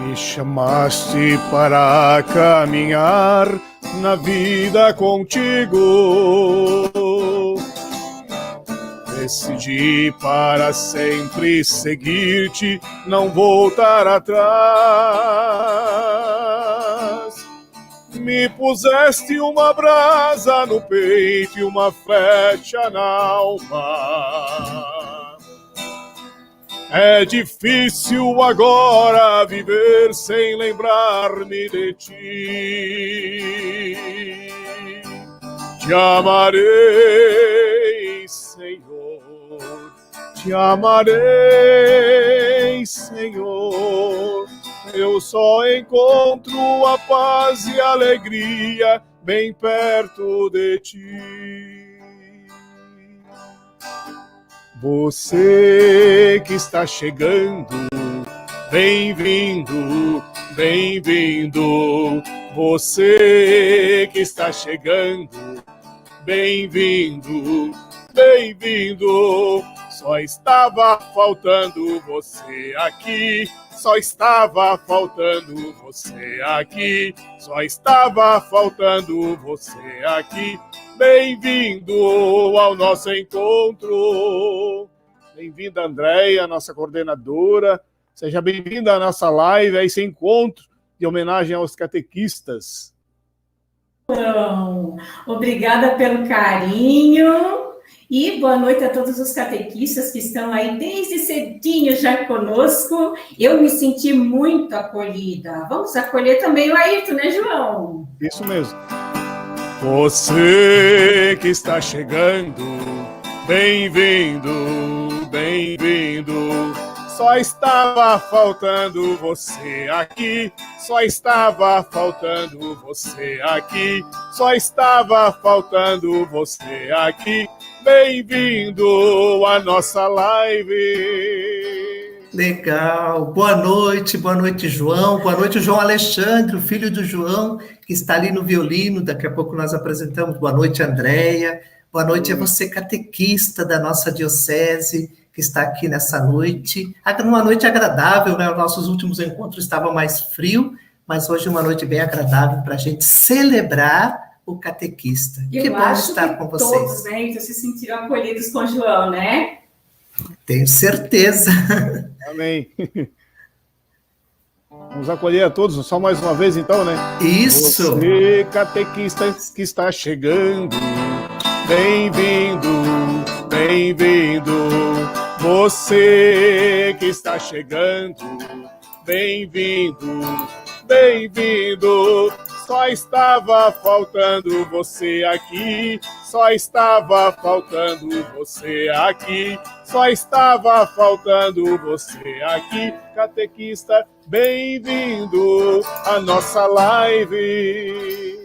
Me chamaste para caminhar na vida contigo. Decidi para sempre seguir-te, não voltar atrás. Me puseste uma brasa no peito e uma flecha na alma. É difícil agora viver sem lembrar-me de ti. Te amarei, Senhor, te amarei, Senhor. Eu só encontro a paz e a alegria bem perto de ti. Você que está chegando, bem-vindo, bem-vindo. Você que está chegando, bem-vindo, bem-vindo. Só estava faltando você aqui, só estava faltando você aqui, só estava faltando você aqui. Bem-vindo ao nosso encontro. Bem-vinda, Andréia, nossa coordenadora. Seja bem-vinda à nossa live, a esse encontro de homenagem aos catequistas. Obrigada pelo carinho e boa noite a todos os catequistas que estão aí desde cedinho já conosco. Eu me senti muito acolhida. Vamos acolher também o Ayrton, né, João? Isso mesmo. Você que está chegando, bem-vindo, bem-vindo. Só estava faltando você aqui, só estava faltando você aqui, só estava faltando você aqui. Bem-vindo à nossa live. Legal, boa noite, João, boa noite, João Alexandre, o filho do João, que está ali no violino, daqui a pouco nós apresentamos, boa noite, Andréia, boa noite a você, catequista da nossa diocese, que está aqui nessa noite, uma noite agradável, né, os nossos últimos encontros estavam mais frio, mas hoje é uma noite bem agradável para a gente celebrar o catequista. Que bom estar com vocês. Todos, né, então, se sentiram acolhidos com o João, né? Tenho certeza. Amém. Vamos acolher a todos, só mais uma vez então, né? Isso. Você, catequista que está chegando, bem-vindo, bem-vindo. Você que está chegando, bem-vindo, bem-vindo. Só estava faltando você aqui, só estava faltando você aqui, só estava faltando você aqui. Catequista, bem-vindo à nossa live.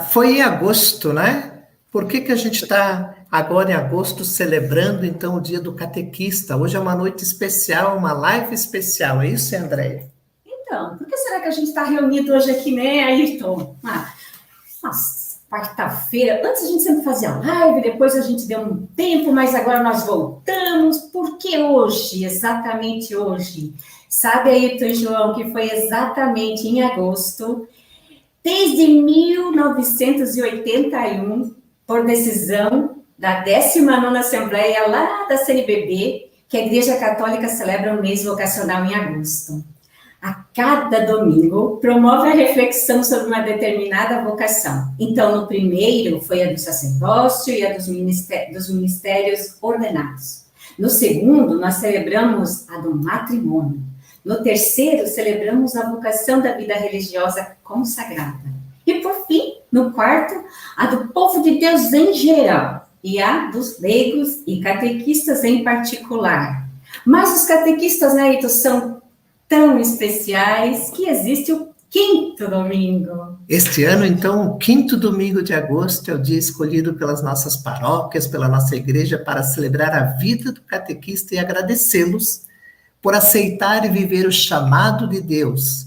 Foi em agosto, né? Por que a gente está agora em agosto celebrando, então, o dia do catequista? Hoje é uma noite especial, uma live especial, é isso, Andréia? Então, por que será que a gente está reunido hoje aqui, né, Ayrton? Quarta-feira, antes a gente sempre fazia live, depois a gente deu um tempo, mas agora nós voltamos. Por que hoje, exatamente hoje? Sabe, Ayrton e João, que foi exatamente em agosto, desde 1981, por decisão da 19ª Assembleia lá da CNBB, que a Igreja Católica celebra o mês vocacional em agosto. A cada domingo, promove a reflexão sobre uma determinada vocação. Então, no primeiro, foi a do sacerdócio e a dos ministérios ordenados. No segundo, nós celebramos a do matrimônio. No terceiro, celebramos a vocação da vida religiosa consagrada. E, por fim, no quarto, a do povo de Deus em geral e a dos leigos e catequistas em particular. Mas os catequistas, né, Ito, são tão especiais que existe o quinto domingo. Este ano, então, o quinto domingo de agosto é o dia escolhido pelas nossas paróquias, pela nossa igreja, para celebrar a vida do catequista e agradecê-los por aceitar e viver o chamado de Deus.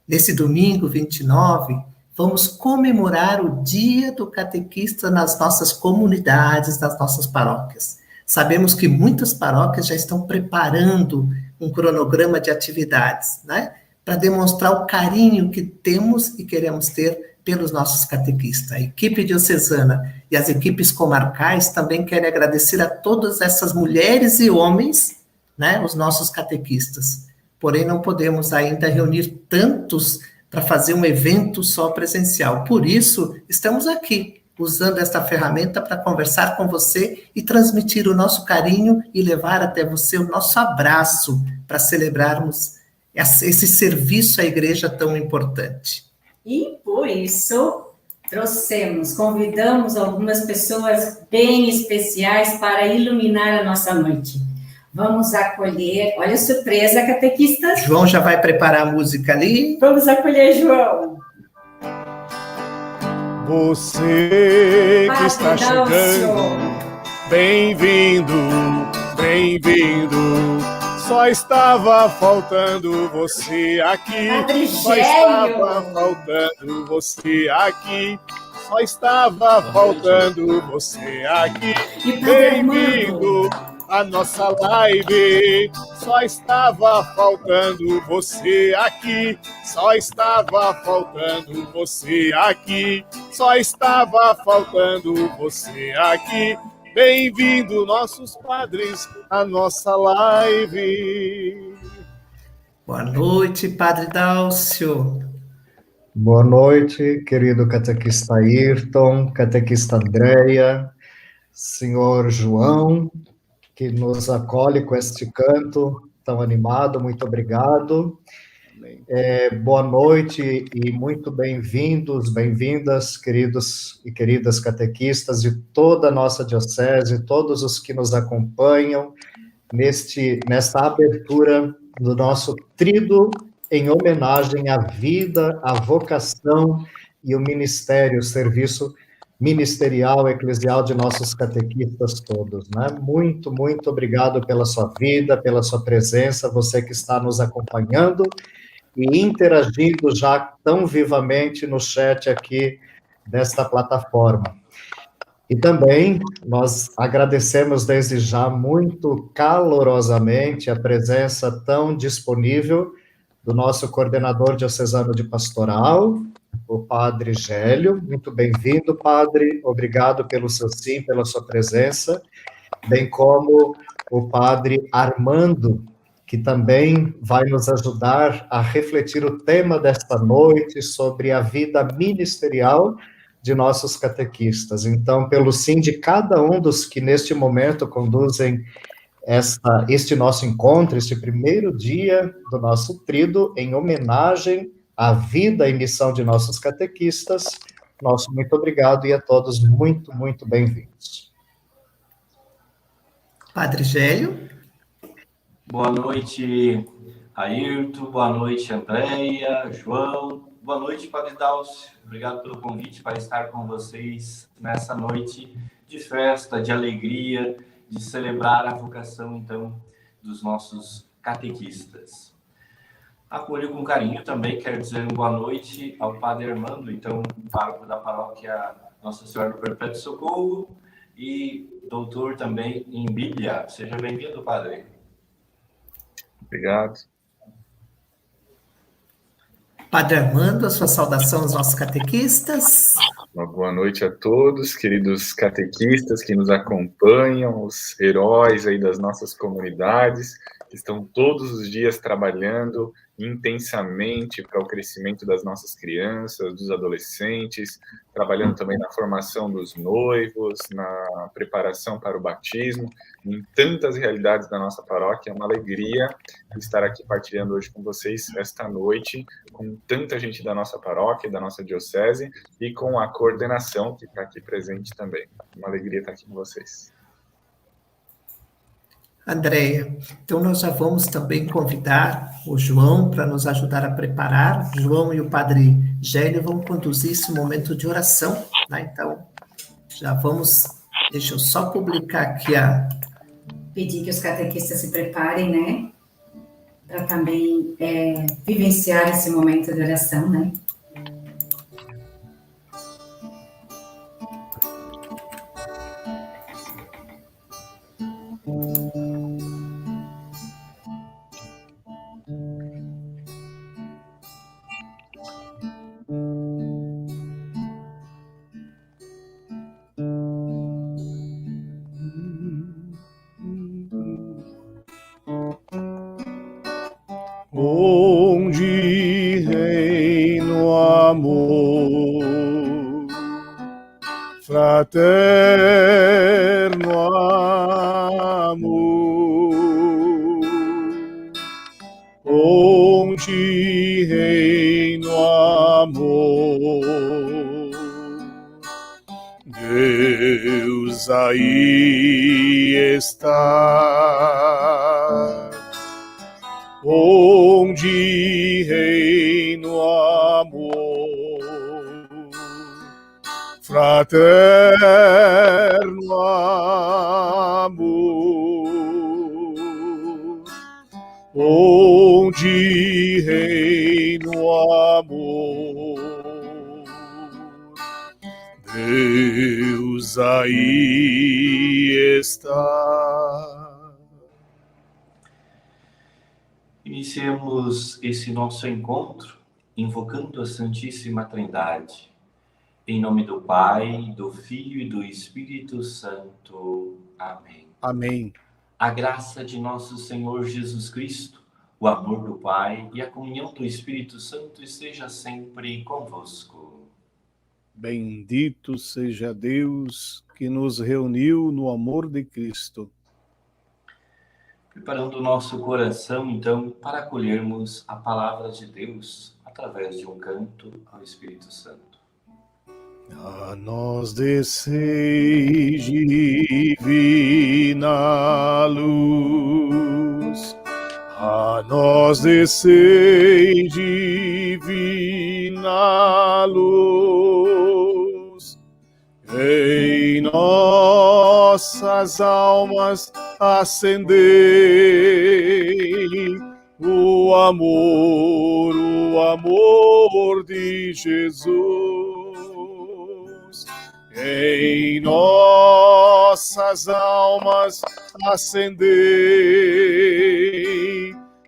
Nesse domingo 29, vamos comemorar o Dia do Catequista nas nossas comunidades, nas nossas paróquias. Sabemos que muitas paróquias já estão preparando um cronograma de atividades, né? Para demonstrar o carinho que temos e queremos ter pelos nossos catequistas. A equipe diocesana e as equipes comarcais também querem agradecer a todas essas mulheres e homens, né, os nossos catequistas. Porém, não podemos ainda reunir tantos para fazer um evento só presencial. Por isso, estamos aqui, usando esta ferramenta para conversar com você e transmitir o nosso carinho e levar até você o nosso abraço para celebrarmos esse serviço à igreja tão importante. E por isso, convidamos algumas pessoas bem especiais para iluminar a nossa noite. Vamos acolher, olha a surpresa, catequistas. João já vai preparar a música ali. Vamos acolher João. Você que está chegando, bem-vindo, bem-vindo. Só estava faltando você aqui. Padre Só Gélio. estava faltando você aqui. Só estava faltando você aqui. Bem-vindo à nossa live. Só estava faltando você aqui. Só estava faltando você aqui. Só estava faltando você aqui. Bem-vindo, nossos padres, à nossa live. Boa noite, Padre Dálcio. Boa noite, querido catequista Ayrton, catequista Andréia, senhor João, que nos acolhe com este canto tão animado, muito obrigado. Boa noite e muito bem-vindos, bem-vindas, queridos e queridas catequistas de toda a nossa diocese, todos os que nos acompanham nesta abertura do nosso tríduo em homenagem à vida, à vocação e o ministério, o serviço ministerial, eclesial de nossos catequistas todos, né? Muito, muito obrigado pela sua vida, pela sua presença, você que está nos acompanhando e interagindo já tão vivamente no chat aqui desta plataforma. E também nós agradecemos desde já muito calorosamente a presença tão disponível do nosso coordenador diocesano de pastoral, o Padre Gélio. Muito bem-vindo, Padre. Obrigado pelo seu sim, pela sua presença. Bem como o Padre Armando, que também vai nos ajudar a refletir o tema desta noite sobre a vida ministerial de nossos catequistas. Então, pelo sim de cada um dos que neste momento conduzem este nosso encontro, este primeiro dia do nosso tríduo, em homenagem à vida e missão de nossos catequistas, nosso muito obrigado e a todos muito, muito bem-vindos. Padre Gélio. Boa noite, Ayrton, boa noite, Andréia, João, boa noite, Padre Dálcio. Obrigado pelo convite para estar com vocês nessa noite de festa, de alegria, de celebrar a vocação, então, dos nossos catequistas. Acolho com carinho também, quero dizer boa noite ao Padre Armando, então, pároco da paróquia Nossa Senhora do Perpétuo Socorro e doutor também em Bíblia. Seja bem-vindo, Padre. Obrigado. Padre Armando, a sua saudação aos nossos catequistas. Uma boa noite a todos, queridos catequistas que nos acompanham, os heróis aí das nossas comunidades, que estão todos os dias trabalhando intensamente para o crescimento das nossas crianças, dos adolescentes, trabalhando também na formação dos noivos, na preparação para o batismo, em tantas realidades da nossa paróquia. É uma alegria estar aqui partilhando hoje com vocês esta noite, com tanta gente da nossa paróquia, da nossa diocese, e com a coordenação que está aqui presente também. Uma alegria estar aqui com vocês. Andréia, então nós já vamos também convidar o João para nos ajudar a preparar. O João e o Padre Gélio vão conduzir esse momento de oração, né? Então, já vamos, deixa eu só publicar aqui Pedir que os catequistas se preparem, né? Para também vivenciar esse momento de oração, né? fraterno amor, onde reina o amor, Deus aí está, onde reina o amor, fraterno amor, onde reina o amor, Deus aí está. Iniciemos esse nosso encontro invocando a Santíssima Trindade. Em nome do Pai, do Filho e do Espírito Santo. Amém. Amém. A graça de nosso Senhor Jesus Cristo, o amor do Pai e a comunhão do Espírito Santo esteja sempre convosco. Bendito seja Deus que nos reuniu no amor de Cristo. Preparando o nosso coração, então, para acolhermos a palavra de Deus através de um canto ao Espírito Santo. A nós descei divina luz, a nós descei divina luz, em nossas almas acendei o amor de Jesus. Em nossas almas acendei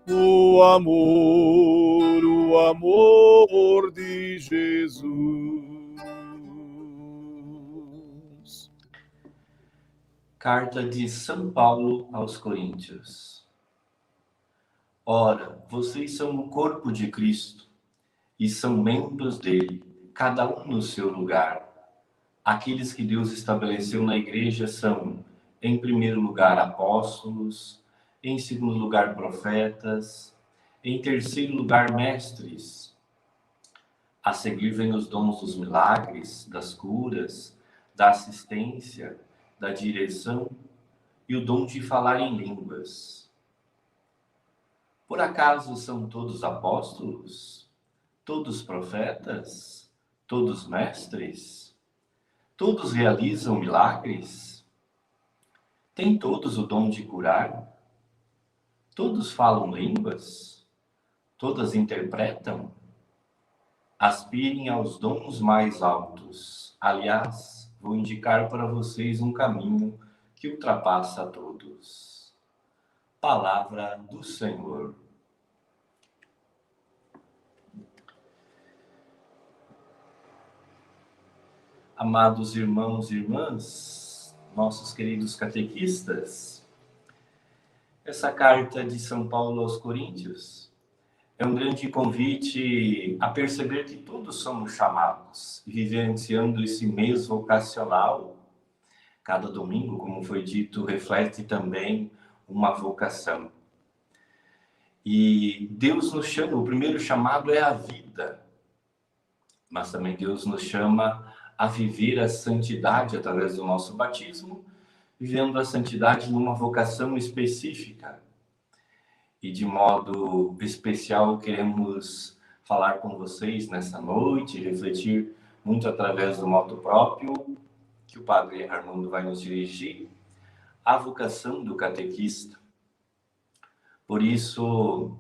o amor de Jesus. Carta de São Paulo aos Coríntios. Ora, vocês são o corpo de Cristo e são membros dele, cada um no seu lugar. Aqueles que Deus estabeleceu na igreja são, em primeiro lugar, apóstolos, em segundo lugar, profetas, em terceiro lugar, mestres. A seguir vem os dons dos milagres, das curas, da assistência, da direção e o dom de falar em línguas. Por acaso são todos apóstolos? Todos profetas? Todos mestres? Todos realizam milagres? Têm todos o dom de curar? Todos falam línguas? Todas interpretam? Aspirem aos dons mais altos. Aliás, vou indicar para vocês um caminho que ultrapassa a todos. Palavra do Senhor. Amados irmãos e irmãs, nossos queridos catequistas, essa carta de São Paulo aos Coríntios é um grande convite a perceber que todos somos chamados, vivenciando esse mês vocacional. Cada domingo, como foi dito, reflete também uma vocação. E Deus nos chama, o primeiro chamado é a vida, mas também Deus nos chama a viver a santidade através do nosso batismo, vivendo a santidade numa vocação específica. E de modo especial queremos falar com vocês nessa noite, refletir muito através do moto próprio, que o Padre Armando vai nos dirigir, a vocação do catequista. Por isso,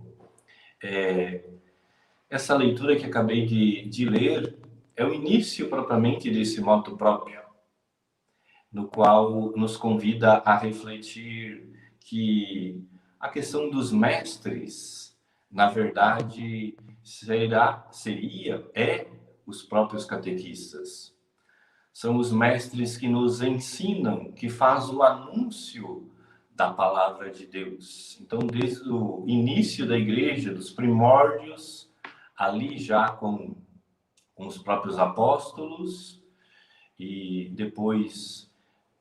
essa leitura que acabei de ler é o início propriamente desse moto próprio, no qual nos convida a refletir que a questão dos mestres, na verdade, é os próprios catequistas. São os mestres que nos ensinam, que faz o anúncio da palavra de Deus. Então, desde o início da igreja, dos primórdios, ali já com os próprios apóstolos, e depois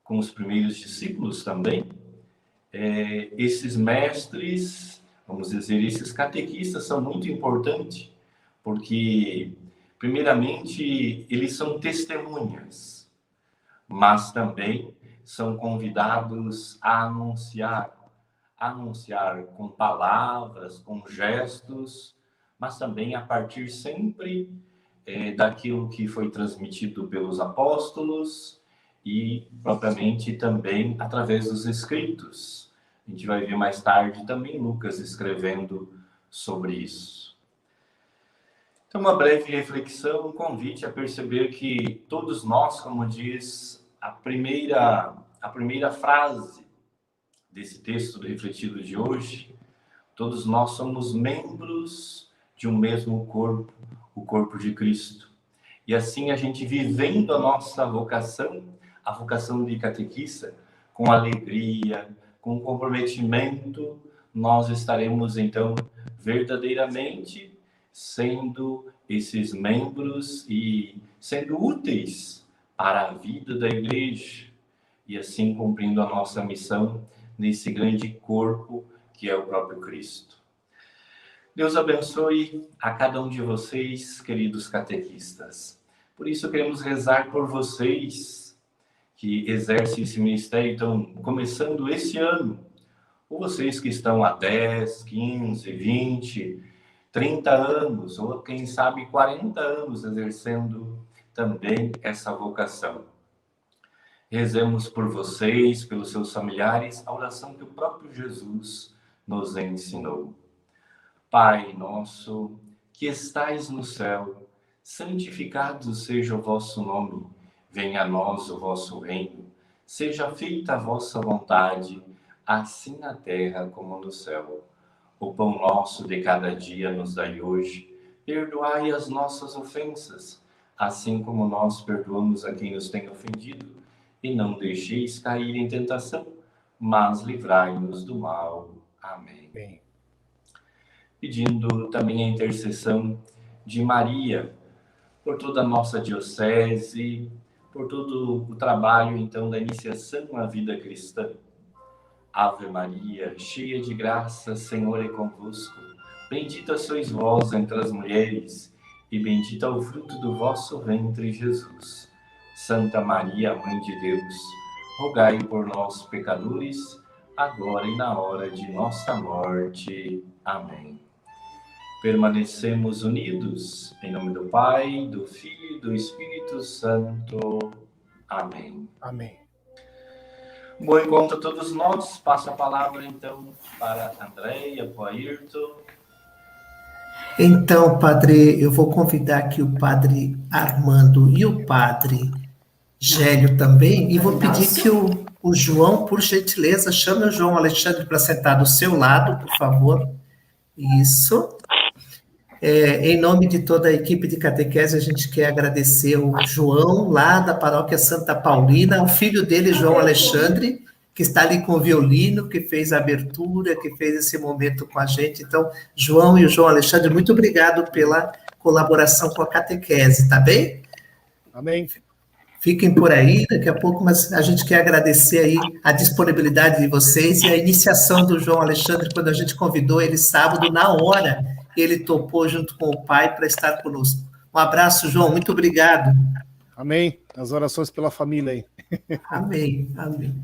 com os primeiros discípulos também, esses mestres, vamos dizer, esses catequistas são muito importantes, porque, primeiramente, eles são testemunhas, mas também são convidados a anunciar com palavras, com gestos, mas também a partir sempre daquilo que foi transmitido pelos apóstolos e propriamente também através dos escritos. A gente vai ver mais tarde também Lucas escrevendo sobre isso. Então, uma breve reflexão, um convite a perceber que todos nós, como diz a primeira frase desse texto do refletido de hoje, todos nós somos membros de um mesmo corpo, o corpo de Cristo. E assim a gente vivendo a nossa vocação, a vocação de catequista, com alegria, com comprometimento, nós estaremos então verdadeiramente sendo esses membros e sendo úteis para a vida da igreja e assim cumprindo a nossa missão nesse grande corpo que é o próprio Cristo. Deus abençoe a cada um de vocês, queridos catequistas. Por isso queremos rezar por vocês que exercem esse ministério, então, começando esse ano, ou vocês que estão há 10, 15, 20, 30 anos, ou quem sabe 40 anos exercendo também essa vocação. Rezemos por vocês, pelos seus familiares, a oração que o próprio Jesus nos ensinou. Pai nosso, que estais no céu, santificado seja o vosso nome. Venha a nós o vosso reino. Seja feita a vossa vontade, assim na terra como no céu. O pão nosso de cada dia nos dai hoje. Perdoai as nossas ofensas, assim como nós perdoamos a quem nos tem ofendido. E não deixeis cair em tentação, mas livrai-nos do mal. Amém. Bem. Pedindo também a intercessão de Maria, por toda a nossa diocese, por todo o trabalho, então, da iniciação à vida cristã. Ave Maria, cheia de graça, Senhor é convosco. Bendita sois vós entre as mulheres, e bendito é o fruto do vosso ventre, Jesus. Santa Maria, Mãe de Deus, rogai por nós, pecadores, agora e na hora de nossa morte. Amém. Permanecemos unidos, em nome do Pai, do Filho e do Espírito Santo. Amém. Amém. Bom encontro a todos nós. Passo a palavra, então, para Andréia, para o Ayrton. Então, padre, eu vou convidar aqui o padre Armando e o padre Gélio também, e vou pedir que o João, por gentileza, chame o João Alexandre para sentar do seu lado, por favor. Isso. Em nome de toda a equipe de catequese, a gente quer agradecer o João, lá da paróquia Santa Paulina, o filho dele, João Alexandre, que está ali com o violino, que fez a abertura, que fez esse momento com a gente. Então, João e o João Alexandre, muito obrigado pela colaboração com a catequese, tá bem? Amém. Fiquem por aí, daqui a pouco, mas a gente quer agradecer aí a disponibilidade de vocês e a iniciação do João Alexandre, quando a gente convidou ele sábado, na hora, ele topou junto com o pai para estar conosco. Um abraço, João, muito obrigado. Amém. As orações pela família aí. Amém, amém.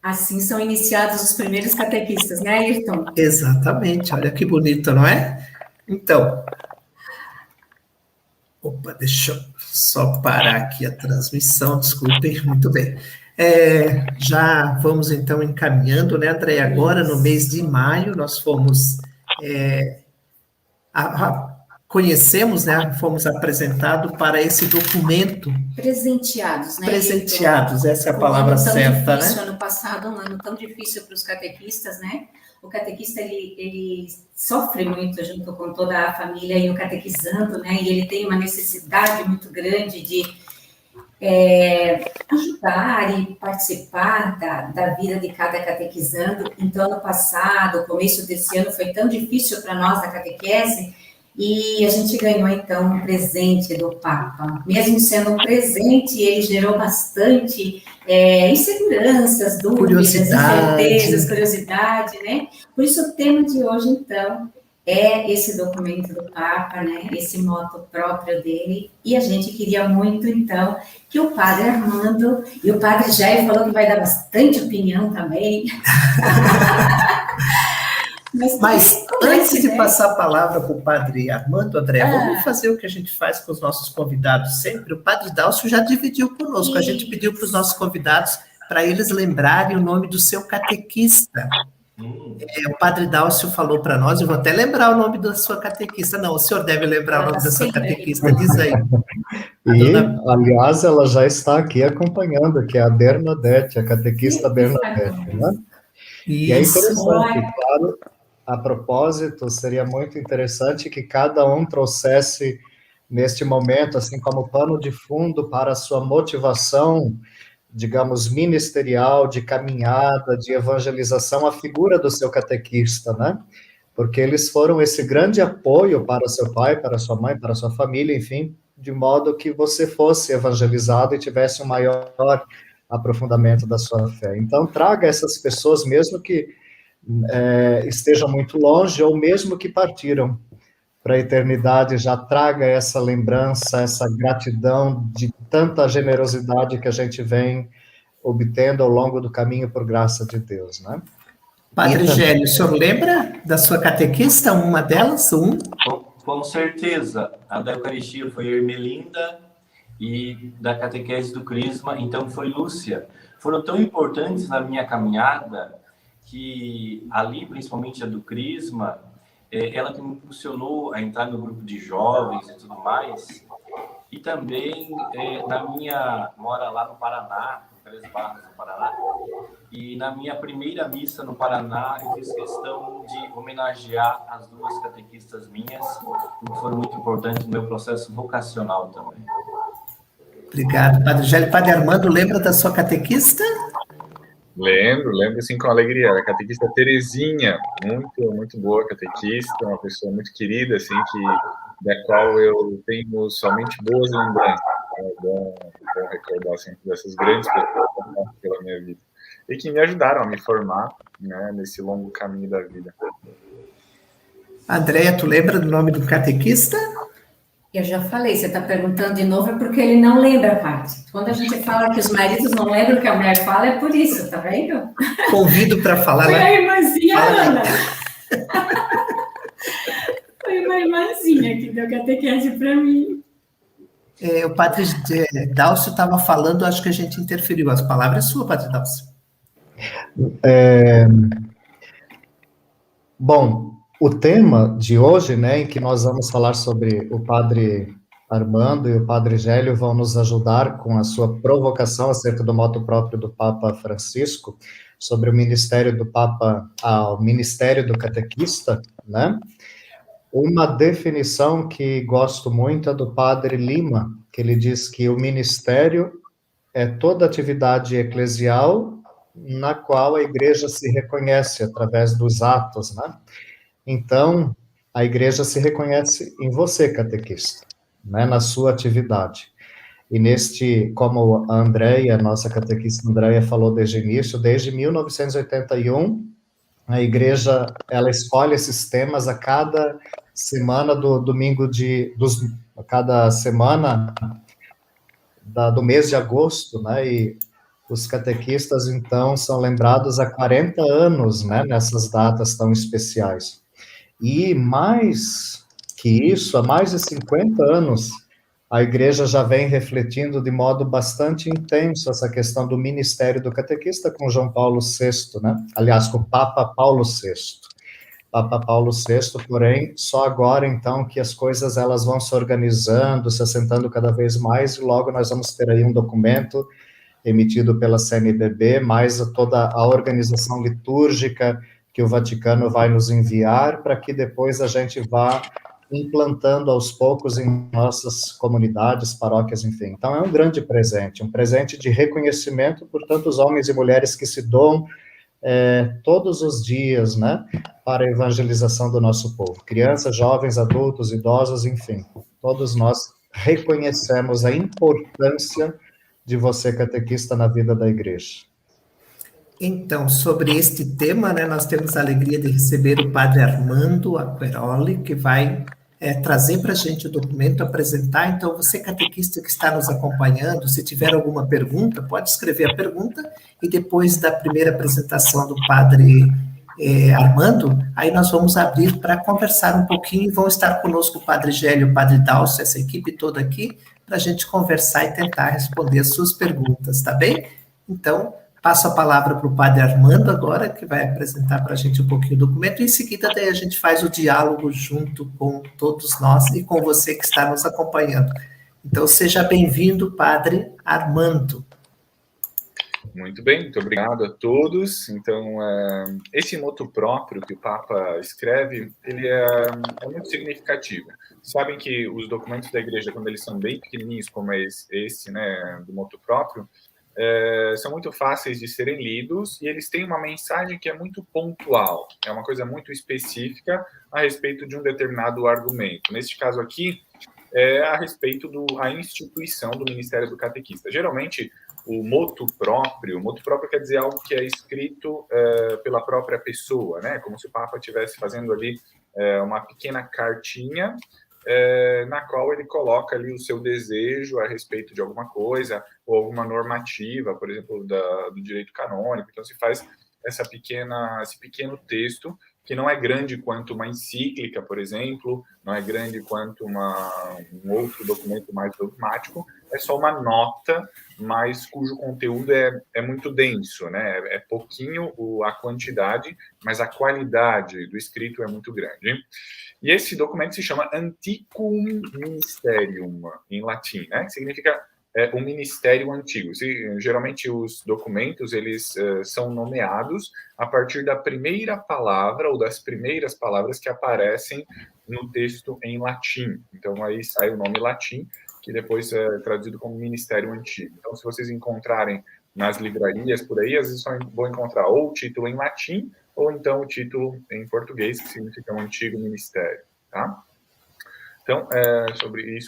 Assim são iniciados os primeiros catequistas, né, Ayrton? Exatamente, olha que bonito, não é? Então, opa, deixa eu só parar aqui a transmissão, desculpem, muito bem. Já vamos então encaminhando, né, André? Agora, no mês de maio, nós fomos... conhecemos, né, fomos apresentados para esse documento. Presenteados, né? Presenteados, essa é a palavra certa, difícil, né? Ano passado, um ano tão difícil para os catequistas, né? O catequista, ele sofre muito junto com toda a família e o catequizando, né? E ele tem uma necessidade muito grande de ajudar e participar da vida de cada catequizando. Então, ano passado, o começo desse ano foi tão difícil para nós da catequese, E a gente ganhou, então, um presente do Papa. Mesmo sendo um presente, ele gerou bastante inseguranças, dúvidas, incertezas, curiosidade, né? Por isso, o tema de hoje, então, é esse documento do Papa, né? Esse moto próprio dele. E a gente queria muito, então, que o Padre Armando e o Padre Jair falou que vai dar bastante opinião também. Mas antes de passar a palavra para o Padre Armando, André, vamos fazer o que a gente faz com os nossos convidados sempre. O Padre Dálcio já dividiu conosco. A gente pediu para os nossos convidados para eles lembrarem o nome do seu catequista. O Padre Dálcio falou para nós, eu vou até lembrar o nome da sua catequista. Não, o senhor deve lembrar o nome da sua catequista, diz aí. Aliás, ela já está aqui acompanhando, que é a Bernadette, a catequista Bernadette, né? E é interessante, claro, a propósito, seria muito interessante que cada um trouxesse, neste momento, assim como pano de fundo para a sua motivação, digamos, ministerial, de caminhada, de evangelização, a figura do seu catequista, né? Porque eles foram esse grande apoio para seu pai, para sua mãe, para sua família, enfim, de modo que você fosse evangelizado e tivesse um maior aprofundamento da sua fé. Então, traga essas pessoas, mesmo que estejam muito longe, ou mesmo que partiram para a eternidade, já traga essa lembrança, essa gratidão de tanta generosidade que a gente vem obtendo ao longo do caminho por graça de Deus, né? Padre Gélio, o senhor lembra da sua catequista, uma delas? Com certeza. A da Eucaristia foi Ermelinda e da catequese do Crisma, então foi Lúcia. Foram tão importantes na minha caminhada que ali, principalmente a do Crisma, ela que me impulsionou a entrar no grupo de jovens e tudo mais. E também mora lá no Paraná, em Três Barras, no Paraná. E na minha primeira missa no Paraná, eu fiz questão de homenagear as duas catequistas minhas, que foram muito importantes no meu processo vocacional também. Obrigado, Padre Gélio. Padre Armando, lembra da sua catequista? Lembro sim, com alegria. A catequista Terezinha, muito boa catequista, uma pessoa muito querida, assim, da qual eu tenho somente boas lembranças. É bom recordar sempre dessas grandes pessoas pela minha vida. E que me ajudaram a me formar, né, nesse longo caminho da vida. Andréia, tu lembra do nome do catequista? Eu já falei, você está perguntando de novo, é porque ele não lembra a parte. Quando a gente fala que os maridos não lembram o que a mulher fala, é por isso, tá vendo? Convido para falar. Foi a irmãzinha Ana. Foi uma irmãzinha que deu catequese para mim. O Padre Dálcio estava falando, acho que a gente interferiu. As palavras sua, Padre Dálcio. Bom, o tema de hoje, né, em que nós vamos falar sobre o Padre Armando e o Padre Gélio vão nos ajudar com a sua provocação acerca do moto próprio do Papa Francisco, sobre o ministério do Papa, o ministério do catequista, né? Uma definição que gosto muito é do Padre Lima, que ele diz que o ministério é toda atividade eclesial na qual a igreja se reconhece através dos atos, né? Então, a igreja se reconhece em você, catequista, né, na sua atividade. E como a Andréia, nossa catequista Andréia falou desde o início, desde 1981, a igreja, ela escolhe esses temas a cada semana cada semana do mês de agosto, né, e os catequistas, então, são lembrados há 40 anos, né, nessas datas tão especiais. E mais que isso, há mais de 50 anos, a igreja já vem refletindo de modo bastante intenso essa questão do ministério do catequista com João Paulo VI, né? Aliás, com o Papa Paulo VI. Papa Paulo VI, porém, só agora, então, que as coisas elas vão se organizando, se assentando cada vez mais, e logo nós vamos ter aí um documento emitido pela CNBB, mais toda a organização litúrgica que o Vaticano vai nos enviar, para que depois a gente vá implantando aos poucos em nossas comunidades, paróquias, enfim. Então, é um grande presente, um presente de reconhecimento por tantos homens e mulheres que se doam todos os dias, né, para a evangelização do nosso povo. Crianças, jovens, adultos, idosos, enfim, todos nós reconhecemos a importância de você, catequista, na vida da igreja. Então, sobre este tema, né, nós temos a alegria de receber o padre Armando Aqueroli, que vai trazer para a gente o documento, apresentar. Então, você, catequista que está nos acompanhando, se tiver alguma pergunta, pode escrever a pergunta, e depois da primeira apresentação do padre Armando, aí nós vamos abrir para conversar um pouquinho, e vão estar conosco o padre Gélio, o padre Dalcio, essa equipe toda aqui, para a gente conversar e tentar responder as suas perguntas, tá bem? Então, passo a palavra para o padre Armando agora, que vai apresentar para a gente um pouquinho o documento, e em seguida daí a gente faz o diálogo junto com todos nós e com você que está nos acompanhando. Então, seja bem-vindo, padre Armando. Muito bem, muito obrigado a todos. Então, esse motu próprio que o Papa escreve, ele é muito significativo. Sabem que os documentos da igreja, quando eles são bem pequenininhos, como é esse, né, do motu próprio, são muito fáceis de serem lidos, e eles têm uma mensagem que é muito pontual, é uma coisa muito específica a respeito de um determinado argumento. Neste caso aqui, é a respeito da instituição do Ministério do Catequista. Geralmente, o motu próprio quer dizer algo que é escrito pela própria pessoa, né? Como se o Papa estivesse fazendo ali uma pequena cartinha, na qual ele coloca ali o seu desejo a respeito de alguma coisa, ou alguma normativa, por exemplo, do direito canônico. Então, se faz esse pequeno texto, que não é grande quanto uma encíclica, por exemplo, não é grande quanto um outro documento mais dogmático, é só uma nota, mas cujo conteúdo é muito denso, né? É pouquinho a quantidade, mas a qualidade do escrito é muito grande. E esse documento se chama Antiquum Ministerium, em latim, né? Que significa um ministério antigo. Geralmente os documentos eles são nomeados a partir da primeira palavra ou das primeiras palavras que aparecem no texto em latim. Então aí sai o nome latim, que depois é traduzido como ministério antigo. Então, se vocês encontrarem nas livrarias por aí, às vezes vão encontrar ou o título em latim ou então o título em português, que significa um antigo ministério, tá? Então,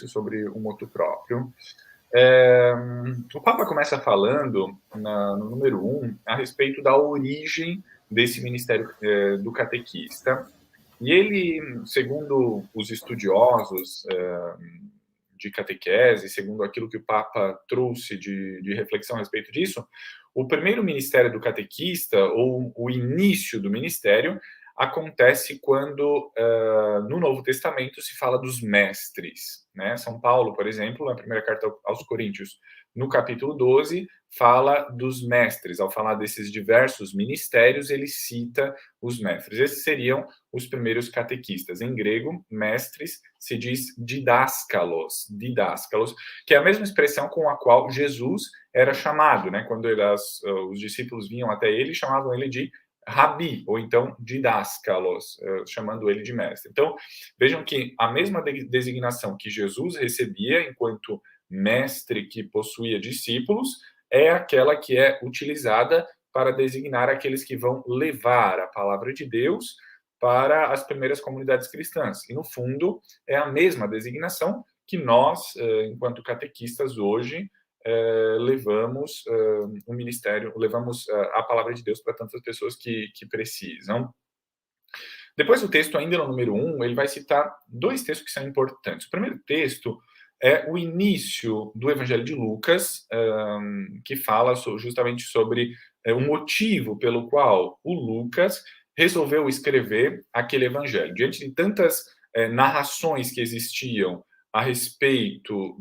sobre o motu próprio. O Papa começa falando, no número 1, a respeito da origem desse ministério do catequista. E ele, segundo os estudiosos de catequese, segundo aquilo que o Papa trouxe de reflexão a respeito disso, o primeiro ministério do catequista, ou o início do ministério, acontece quando, no Novo Testamento, se fala dos mestres, né? São Paulo, por exemplo, na primeira carta aos Coríntios, no capítulo 12, fala dos mestres. Ao falar desses diversos ministérios, ele cita os mestres. Esses seriam os primeiros catequistas. Em grego, mestres se diz didáscalos, que é a mesma expressão com a qual Jesus era chamado, né? Quando os discípulos vinham até ele, chamavam ele de Rabi, ou então didáscalos, chamando ele de mestre. Então, vejam que a mesma designação que Jesus recebia enquanto mestre que possuía discípulos é aquela que é utilizada para designar aqueles que vão levar a palavra de Deus para as primeiras comunidades cristãs. E, no fundo, é a mesma designação que nós, enquanto catequistas, hoje, levamos o ministério, levamos a palavra de Deus para tantas pessoas que precisam. Depois do texto, ainda no número 1, ele vai citar dois textos que são importantes. O primeiro texto é o início do Evangelho de Lucas, que fala justamente sobre o motivo pelo qual o Lucas resolveu escrever aquele evangelho. Diante de tantas narrações que existiam a respeito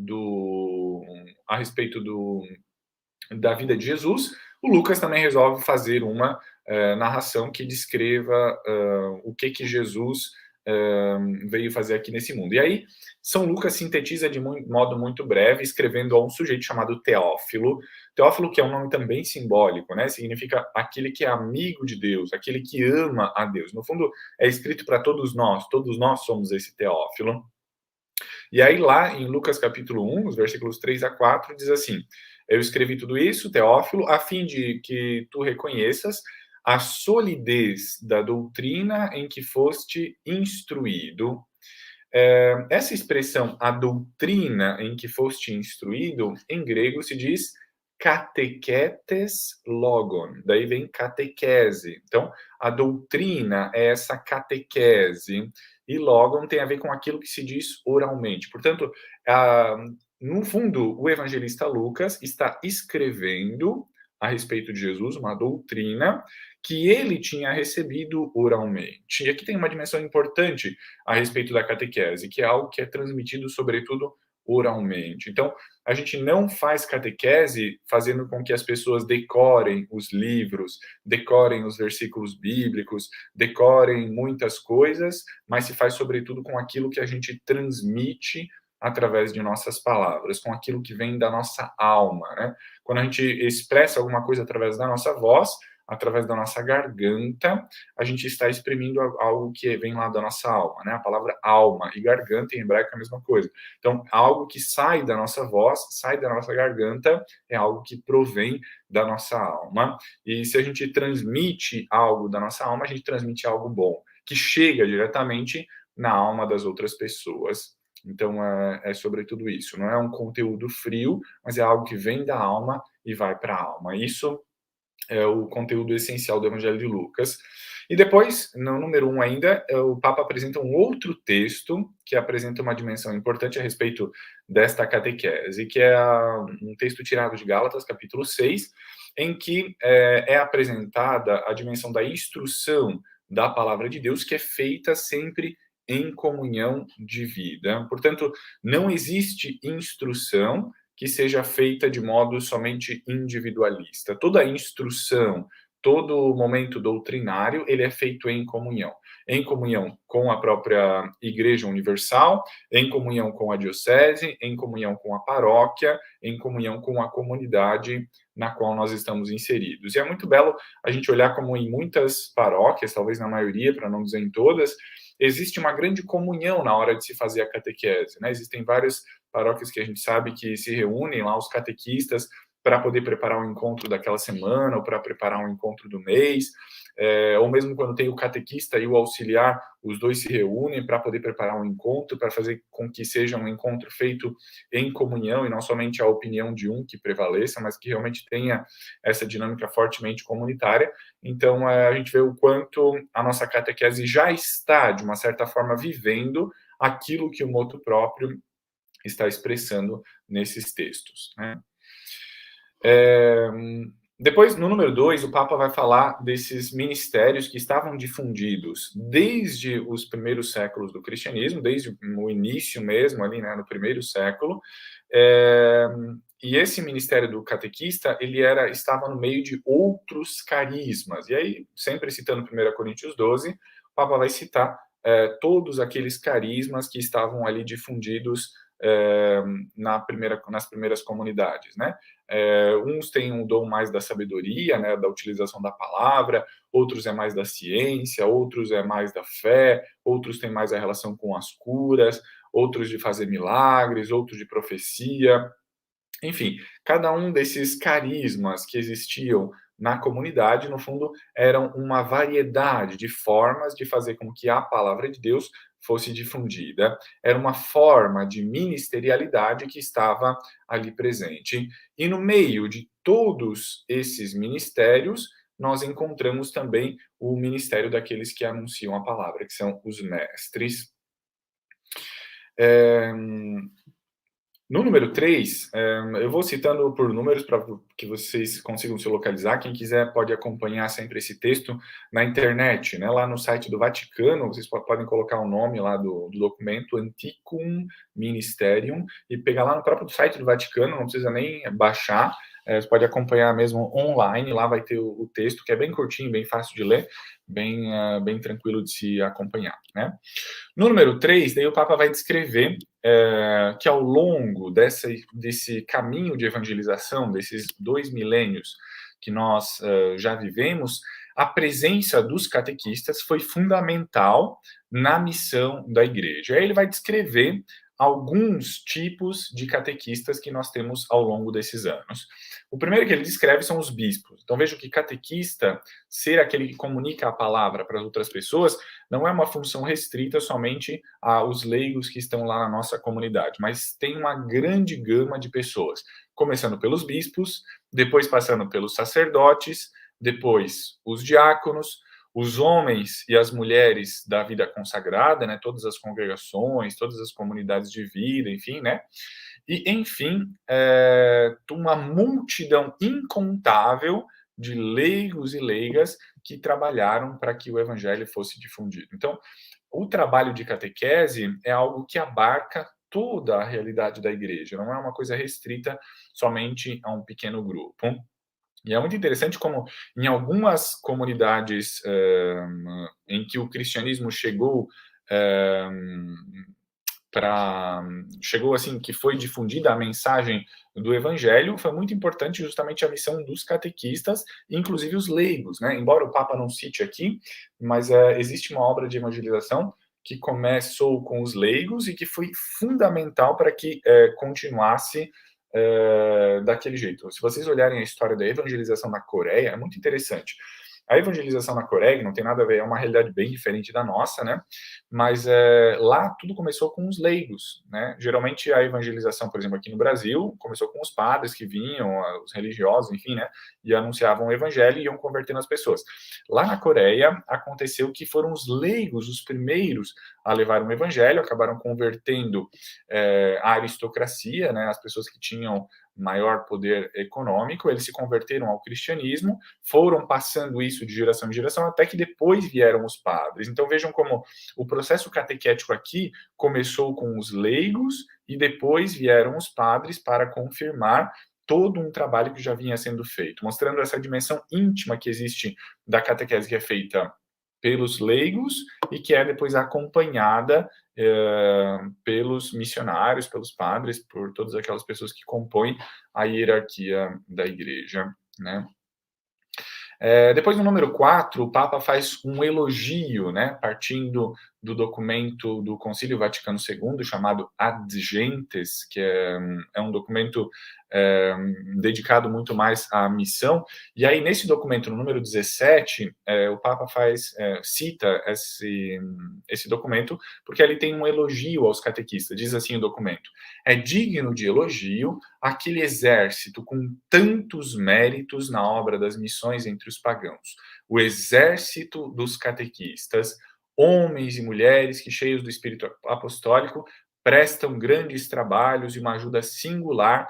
da vida de Jesus, o Lucas também resolve fazer uma narração que descreva o que Jesus veio fazer aqui nesse mundo. E aí, São Lucas sintetiza de modo muito breve, escrevendo a um sujeito chamado Teófilo. Teófilo, que é um nome também simbólico, né? Significa aquele que é amigo de Deus, aquele que ama a Deus. No fundo, é escrito para todos nós somos esse Teófilo. E aí, lá em Lucas capítulo 1, os versículos 3 a 4, diz assim: eu escrevi tudo isso, Teófilo, a fim de que tu reconheças a solidez da doutrina em que foste instruído. Essa expressão, a doutrina em que foste instruído, em grego se diz catequetes logon, daí vem catequese. Então, a doutrina é essa catequese, e logon tem a ver com aquilo que se diz oralmente. Portanto, no fundo, o evangelista Lucas está escrevendo a respeito de Jesus, uma doutrina que ele tinha recebido oralmente. E aqui tem uma dimensão importante a respeito da catequese, que é algo que é transmitido, sobretudo, oralmente. Então, a gente não faz catequese fazendo com que as pessoas decorem os livros, decorem os versículos bíblicos, decorem muitas coisas, mas se faz, sobretudo, com aquilo que a gente transmite através de nossas palavras, com aquilo que vem da nossa alma, né? Quando a gente expressa alguma coisa através da nossa voz, através da nossa garganta, a gente está exprimindo algo que vem lá da nossa alma, né? A palavra alma e garganta em hebraico é a mesma coisa. Então, algo que sai da nossa voz, sai da nossa garganta, é algo que provém da nossa alma. E se a gente transmite algo da nossa alma, a gente transmite algo bom, que chega diretamente na alma das outras pessoas. Então, é sobretudo isso. Não é um conteúdo frio, mas é algo que vem da alma e vai para a alma. Isso é o conteúdo essencial do Evangelho de Lucas. E depois, no número 1 ainda, o Papa apresenta um outro texto que apresenta uma dimensão importante a respeito desta catequese, que é um texto tirado de Gálatas, capítulo 6, em que é apresentada a dimensão da instrução da palavra de Deus, que é feita sempre em comunhão de vida. Portanto, não existe instrução que seja feita de modo somente individualista. Toda instrução, todo momento doutrinário, ele é feito em comunhão com a própria Igreja Universal, em comunhão com a diocese, em comunhão com a paróquia, em comunhão com a comunidade na qual nós estamos inseridos. E é muito belo a gente olhar como em muitas paróquias, talvez na maioria, para não dizer em todas, existe uma grande comunhão na hora de se fazer a catequese, né? Existem várias paróquias que a gente sabe que se reúnem lá, os catequistas, para poder preparar o encontro daquela semana, ou para preparar o encontro do mês, ou mesmo quando tem o catequista e o auxiliar, os dois se reúnem para poder preparar um encontro, para fazer com que seja um encontro feito em comunhão, e não somente a opinião de um que prevaleça, mas que realmente tenha essa dinâmica fortemente comunitária. Então, a gente vê o quanto a nossa catequese já está, de uma certa forma, vivendo aquilo que o motu próprio está expressando nesses textos, né? Depois, no número 2, o Papa vai falar desses ministérios que estavam difundidos desde os primeiros séculos do cristianismo, desde o início mesmo, ali, né, no primeiro século, e esse ministério do catequista, ele estava no meio de outros carismas. E aí, sempre citando 1 Coríntios 12, o Papa vai citar todos aqueles carismas que estavam ali difundidos nas primeiras comunidades, né? Uns têm um dom mais da sabedoria, né, da utilização da palavra, outros é mais da ciência, outros é mais da fé, outros têm mais a relação com as curas, outros de fazer milagres, outros de profecia. Enfim, cada um desses carismas que existiam na comunidade, no fundo, eram uma variedade de formas de fazer com que a palavra de Deus fosse difundida. Era uma forma de ministerialidade que estava ali presente. E no meio de todos esses ministérios, nós encontramos também o ministério daqueles que anunciam a palavra, que são os mestres. No número 3, eu vou citando por números para que vocês consigam se localizar. Quem quiser pode acompanhar sempre esse texto na internet, né? Lá no site do Vaticano, vocês podem colocar o nome lá do documento, Antiquum Ministerium, e pegar lá no próprio site do Vaticano, não precisa nem baixar, você pode acompanhar mesmo online, lá vai ter o texto, que é bem curtinho, bem fácil de ler, bem tranquilo de se acompanhar, né? No número 3, daí o Papa vai descrever que ao longo desse caminho de evangelização, desses 2 milênios que nós já vivemos, a presença dos catequistas foi fundamental na missão da igreja. Aí ele vai descrever alguns tipos de catequistas que nós temos ao longo desses anos. O primeiro que ele descreve são os bispos. Então veja que catequista, ser aquele que comunica a palavra para as outras pessoas, não é uma função restrita somente aos leigos que estão lá na nossa comunidade, mas tem uma grande gama de pessoas, começando pelos bispos, depois passando pelos sacerdotes, depois os diáconos, os homens e as mulheres da vida consagrada, né, todas as congregações, todas as comunidades de vida, enfim, né, e, enfim, uma multidão incontável de leigos e leigas que trabalharam para que o evangelho fosse difundido. Então, o trabalho de catequese é algo que abarca toda a realidade da igreja, não é uma coisa restrita somente a um pequeno grupo. E é muito interessante como em algumas comunidades em que o cristianismo chegou chegou assim, que foi difundida a mensagem do evangelho, foi muito importante justamente a missão dos catequistas, inclusive os leigos, né? Embora o Papa não cite aqui, mas existe uma obra de evangelização que começou com os leigos e que foi fundamental para que continuasse daquele jeito. Se vocês olharem a história da evangelização na Coreia, é muito interessante. A evangelização na Coreia, que não tem nada a ver, é uma realidade bem diferente da nossa, né? Mas lá tudo começou com os leigos, né? Geralmente a evangelização, por exemplo, aqui no Brasil, começou com os padres que vinham, os religiosos, enfim, né? E anunciavam o evangelho e iam convertendo as pessoas. Lá na Coreia, aconteceu que foram os leigos os primeiros a levar o evangelho, acabaram convertendo a aristocracia, né? As pessoas que tinham maior poder econômico, eles se converteram ao cristianismo, foram passando isso de geração em geração, até que depois vieram os padres. Então vejam como o processo catequético aqui começou com os leigos e depois vieram os padres para confirmar todo um trabalho que já vinha sendo feito, mostrando essa dimensão íntima que existe da catequese, que é feita pelos leigos e que é depois acompanhada pelos missionários, pelos padres, por todas aquelas pessoas que compõem a hierarquia da igreja, né? Depois, no número 4, o Papa faz um elogio, né, partindo do documento do Concílio Vaticano II, chamado Ad Gentes, que é um documento dedicado muito mais à missão. E aí, nesse documento, no número 17, o Papa cita esse documento, porque ele tem um elogio aos catequistas. Diz assim o documento: é digno de elogio aquele exército com tantos méritos na obra das missões entre os pagãos, o exército dos catequistas, homens e mulheres que, cheios do espírito apostólico, prestam grandes trabalhos e uma ajuda singular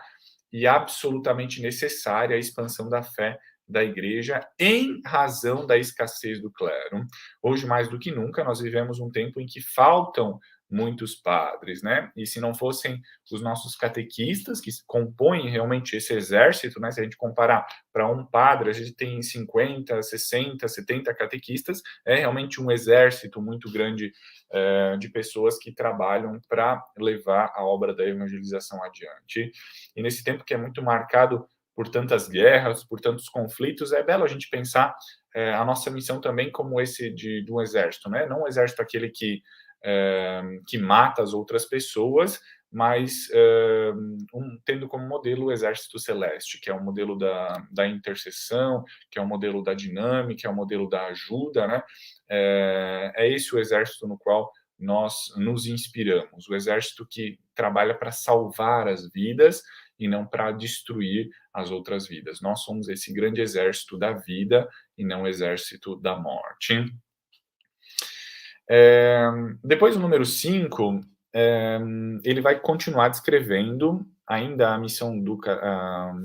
e absolutamente necessária à expansão da fé da igreja em razão da escassez do clero. Hoje, mais do que nunca, nós vivemos um tempo em que faltam muitos padres, né? E se não fossem os nossos catequistas, que compõem realmente esse exército, né? Se a gente comparar para um padre, a gente tem 50, 60, 70 catequistas, é realmente um exército muito grande de pessoas que trabalham para levar a obra da evangelização adiante. E nesse tempo que é muito marcado por tantas guerras, por tantos conflitos, é belo a gente pensar a nossa missão também como esse de um exército, né? Não um exército aquele que mata as outras pessoas, mas tendo como modelo o exército celeste, que é o modelo da intercessão, que é o modelo da dinâmica, é o modelo da ajuda, né? É esse o exército no qual nós nos inspiramos, o exército que trabalha para salvar as vidas e não para destruir as outras vidas. Nós somos esse grande exército da vida e não o exército da morte. Depois, o número 5, ele vai continuar descrevendo ainda a missão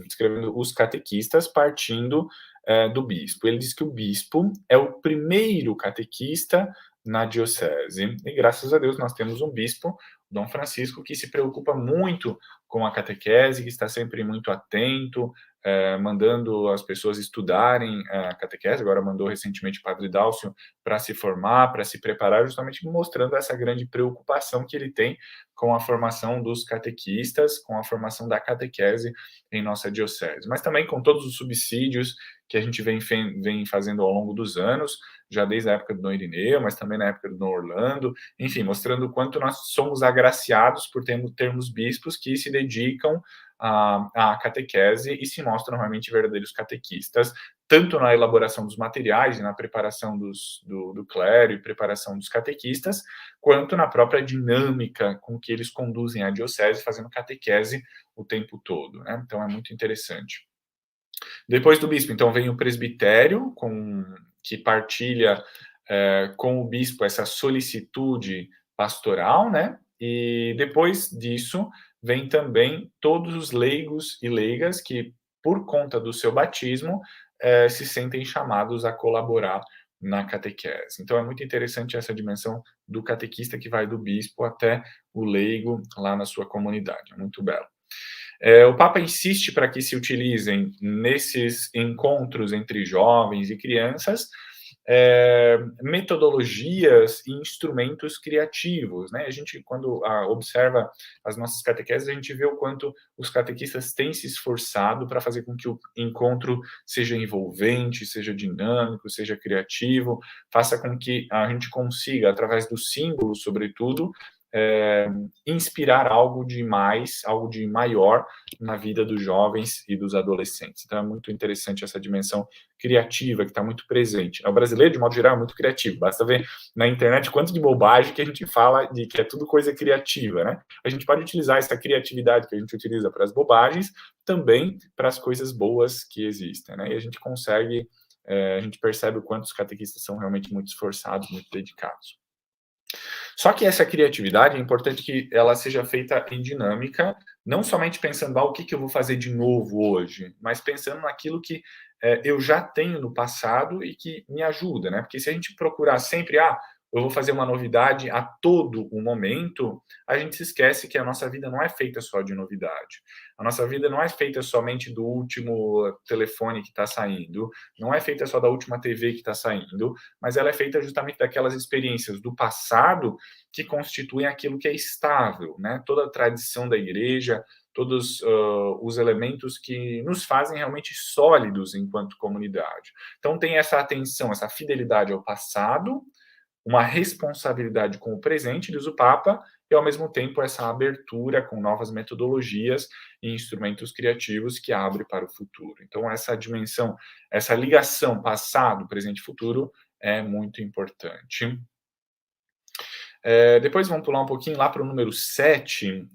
descrevendo os catequistas partindo do bispo. Ele diz que o bispo é o primeiro catequista na diocese. E graças a Deus nós temos um bispo, Dom Francisco, que se preocupa muito com a catequese, que está sempre muito atento, mandando as pessoas estudarem a catequese. Agora mandou recentemente o Padre Dálcio para se formar, para se preparar, justamente mostrando essa grande preocupação que ele tem com a formação dos catequistas, com a formação da catequese em nossa diocese. Mas também com todos os subsídios que a gente vem fazendo ao longo dos anos, já desde a época do Dom Irineu, mas também na época do Dom Orlando, enfim, mostrando o quanto nós somos agraciados por termos bispos que se dedicam a catequese e se mostram realmente verdadeiros catequistas, tanto na elaboração dos materiais e na preparação do clero e preparação dos catequistas, quanto na própria dinâmica com que eles conduzem a diocese, fazendo catequese o tempo todo, né? Então, é muito interessante. Depois do bispo, então, vem o presbitério, que partilha com o bispo essa solicitude pastoral, né? E depois disso, vem também todos os leigos e leigas que, por conta do seu batismo, se sentem chamados a colaborar na catequese. Então, é muito interessante essa dimensão do catequista que vai do bispo até o leigo lá na sua comunidade. É muito belo. O Papa insiste para que se utilizem nesses encontros entre jovens e crianças metodologias e instrumentos criativos, né? A gente, quando observa as nossas catequeses, a gente vê o quanto os catequistas têm se esforçado para fazer com que o encontro seja envolvente, seja dinâmico, seja criativo, faça com que a gente consiga, através dos símbolos, sobretudo, inspirar algo de mais, algo de maior na vida dos jovens e dos adolescentes. Então é muito interessante essa dimensão criativa que está muito presente. O brasileiro, de modo geral, é muito criativo. Basta ver na internet quanto de bobagem que a gente fala de que é tudo coisa criativa, né? A gente pode utilizar essa criatividade que a gente utiliza para as bobagens também para as coisas boas que existem, né? E a gente consegue, a gente percebe o quanto os catequistas são realmente muito esforçados, muito dedicados. Só que essa criatividade é importante que ela seja feita em dinâmica, não somente pensando o que eu vou fazer de novo hoje, mas pensando naquilo que eu já tenho no passado e que me ajuda, né? Porque se a gente procurar sempre, eu vou fazer uma novidade a todo o momento, a gente se esquece que a nossa vida não é feita só de novidade. A nossa vida não é feita somente do último telefone que está saindo, não é feita só da última TV que está saindo, mas ela é feita justamente daquelas experiências do passado que constituem aquilo que é estável, né? Toda a tradição da igreja, todos os elementos que nos fazem realmente sólidos enquanto comunidade. Então tem essa atenção, essa fidelidade ao passado, uma responsabilidade com o presente, diz o Papa, e ao mesmo tempo essa abertura com novas metodologias e instrumentos criativos que abre para o futuro. Então essa dimensão, essa ligação passado, presente e futuro é muito importante. Depois vamos pular um pouquinho lá para o número 7,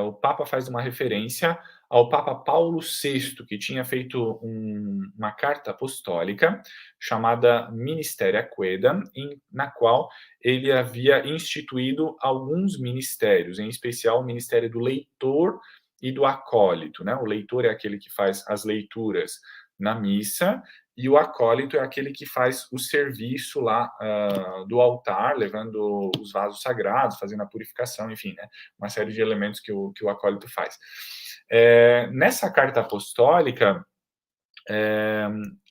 o Papa faz uma referência ao Papa Paulo VI, que tinha feito uma carta apostólica chamada Ministeria Quaedam, na qual ele havia instituído alguns ministérios, em especial o ministério do leitor e do acólito, né? O leitor é aquele que faz as leituras na missa, e o acólito é aquele que faz o serviço lá do altar, levando os vasos sagrados, fazendo a purificação, enfim, né? Uma série de elementos que o acólito faz. Nessa carta apostólica,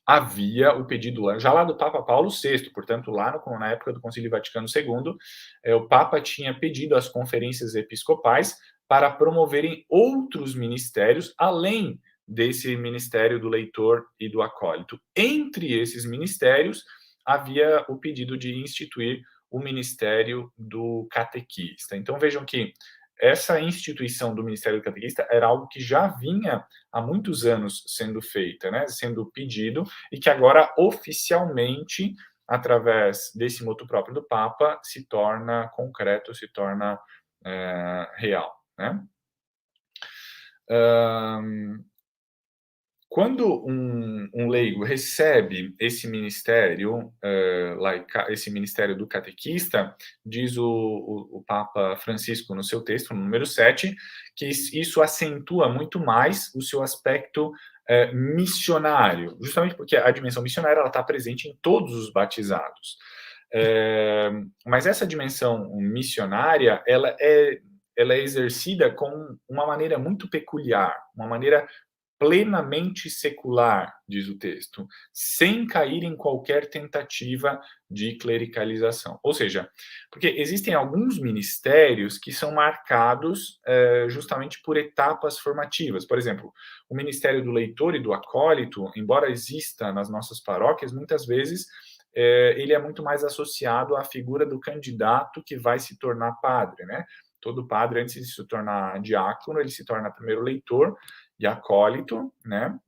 havia o pedido já lá do Papa Paulo VI, portanto, lá na época do Concílio Vaticano II, o Papa tinha pedido às conferências episcopais para promoverem outros ministérios, além desse ministério do leitor e do acólito. Entre esses ministérios, havia o pedido de instituir o ministério do catequista. Então, vejam que essa instituição do Ministério do Catequista era algo que já vinha há muitos anos sendo feita, né, sendo pedido, e que agora, oficialmente, através desse motu próprio do Papa, se torna concreto, se torna real, né? Quando um leigo recebe esse ministério, esse ministério do catequista, diz o Papa Francisco no seu texto, no número 7, que isso acentua muito mais o seu aspecto missionário, justamente porque a dimensão missionária está presente em todos os batizados. Mas essa dimensão missionária, ela é exercida com uma maneira muito peculiar, uma maneira plenamente secular, diz o texto, sem cair em qualquer tentativa de clericalização. Ou seja, porque existem alguns ministérios que são marcados justamente por etapas formativas. Por exemplo, o ministério do leitor e do acólito, embora exista nas nossas paróquias, muitas vezes ele é muito mais associado à figura do candidato que vai se tornar padre, né? Todo padre, antes de se tornar diácono, ele se torna primeiro leitor e acólito, né?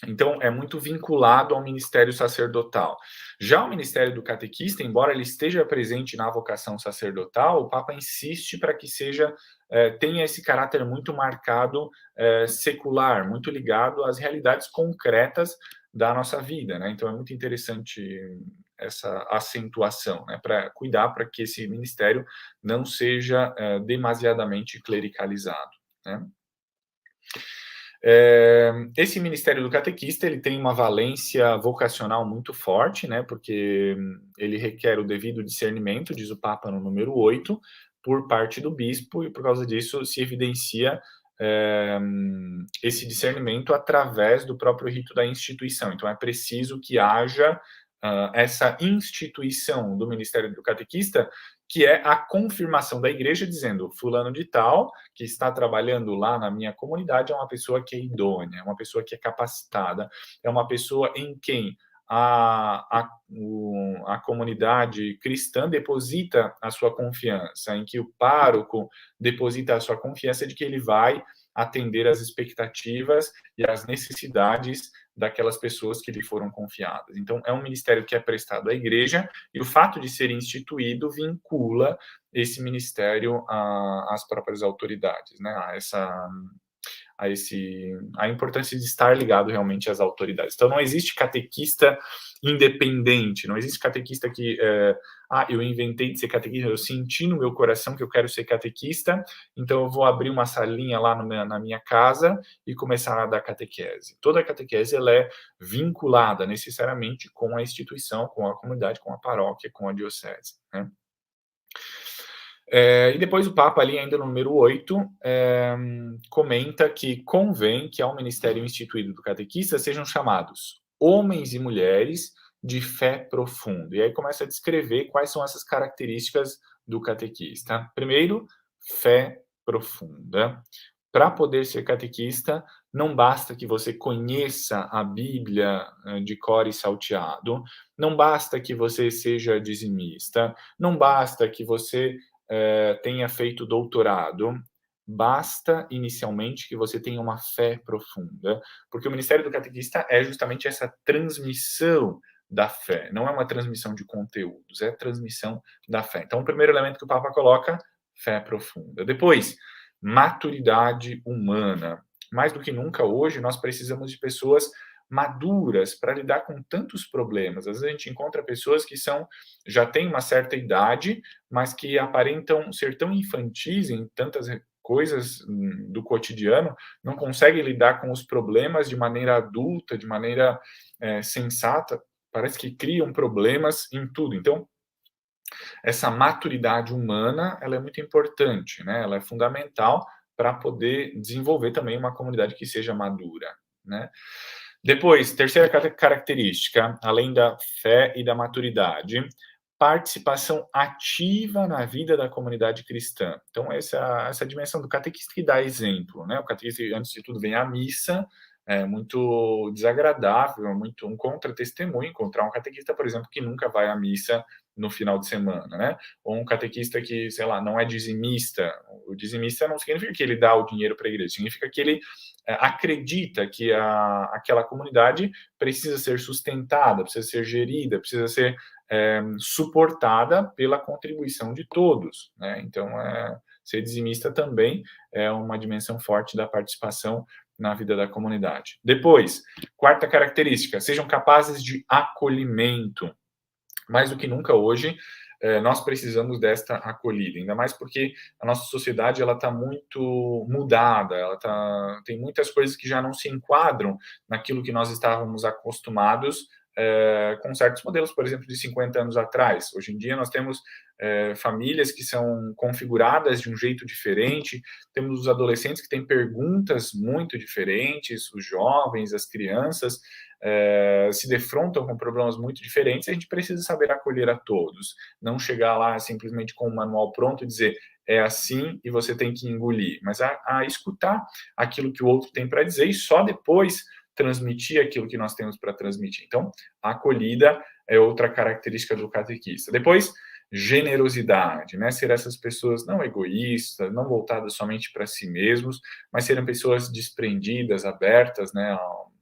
Então, é muito vinculado ao ministério sacerdotal. Já o ministério do catequista, embora ele esteja presente na vocação sacerdotal, o Papa insiste para que tenha esse caráter muito marcado, secular, muito ligado às realidades concretas da nossa vida, né? Então, é muito interessante essa acentuação, né? Para cuidar para que esse ministério não seja demasiadamente clericalizado, né? Esse ministério do catequista ele tem uma valência vocacional muito forte, né, porque ele requer o devido discernimento, diz o Papa no número 8, por parte do bispo, e por causa disso se evidencia esse discernimento através do próprio rito da instituição. Então é preciso que haja essa instituição do ministério do catequista, que é a confirmação da igreja dizendo, fulano de tal, que está trabalhando lá na minha comunidade, é uma pessoa que é idônea, é uma pessoa que é capacitada, é uma pessoa em quem a comunidade cristã deposita a sua confiança, em que o pároco deposita a sua confiança de que ele vai atender às expectativas e às necessidades daquelas pessoas que lhe foram confiadas. Então, é um ministério que é prestado à igreja, e o fato de ser instituído vincula esse ministério às próprias autoridades, né? A importância de estar ligado realmente às autoridades. Então, não existe catequista independente, não existe catequista que, eu inventei de ser catequista, eu senti no meu coração que eu quero ser catequista, então eu vou abrir uma salinha lá na minha casa e começar a dar catequese. Toda a catequese, ela é vinculada necessariamente com a instituição, com a comunidade, com a paróquia, com a diocese, né? E depois o Papa, ali ainda no número 8, comenta que convém que ao ministério instituído do catequista sejam chamados homens e mulheres de fé profunda. E aí começa a descrever quais são essas características do catequista. Primeiro, fé profunda. Para poder ser catequista, não basta que você conheça a Bíblia de cor e salteado, não basta que você seja dizimista, não basta que você tenha feito doutorado, basta inicialmente que você tenha uma fé profunda, porque o ministério do catequista é justamente essa transmissão da fé, não é uma transmissão de conteúdos, é a transmissão da fé. Então, o primeiro elemento que o Papa coloca, fé profunda. Depois, maturidade humana. Mais do que nunca hoje, nós precisamos de pessoas maduras para lidar com tantos problemas. Às vezes a gente encontra pessoas que já têm uma certa idade, mas que aparentam ser tão infantis em tantas coisas do cotidiano, não conseguem lidar com os problemas de maneira adulta, de maneira sensata, parece que criam problemas em tudo. Então, essa maturidade humana, ela é muito importante, né? Ela é fundamental para poder desenvolver também uma comunidade que seja madura, né? Depois, terceira característica, além da fé e da maturidade, participação ativa na vida da comunidade cristã. Então, essa dimensão do catequista que dá exemplo, né? O catequista, antes de tudo, vem à missa, é muito desagradável, muito um contra-testemunho encontrar um catequista, por exemplo, que nunca vai à missa no final de semana, né? Ou um catequista que, sei lá, não é dizimista. O dizimista não significa que ele dá o dinheiro para a igreja, significa que ele acredita que aquela comunidade precisa ser sustentada, precisa ser gerida, precisa ser suportada pela contribuição de todos, né? Então, ser dizimista também é uma dimensão forte da participação na vida da comunidade. Depois, quarta característica, sejam capazes de acolhimento. Mais do que nunca hoje, nós precisamos desta acolhida, ainda mais porque a nossa sociedade ela está muito mudada, tem muitas coisas que já não se enquadram naquilo que nós estávamos acostumados com certos modelos, por exemplo, de 50 anos atrás. Hoje em dia nós temos famílias que são configuradas de um jeito diferente, temos os adolescentes que têm perguntas muito diferentes, os jovens, as crianças se defrontam com problemas muito diferentes, a gente precisa saber acolher a todos, não chegar lá simplesmente com um manual pronto e dizer é assim e você tem que engolir, mas a escutar aquilo que o outro tem para dizer e só depois transmitir aquilo que nós temos para transmitir. Então, a acolhida é outra característica do catequista. Depois, generosidade, né? Ser essas pessoas não egoístas, não voltadas somente para si mesmos, mas serem pessoas desprendidas, abertas, né,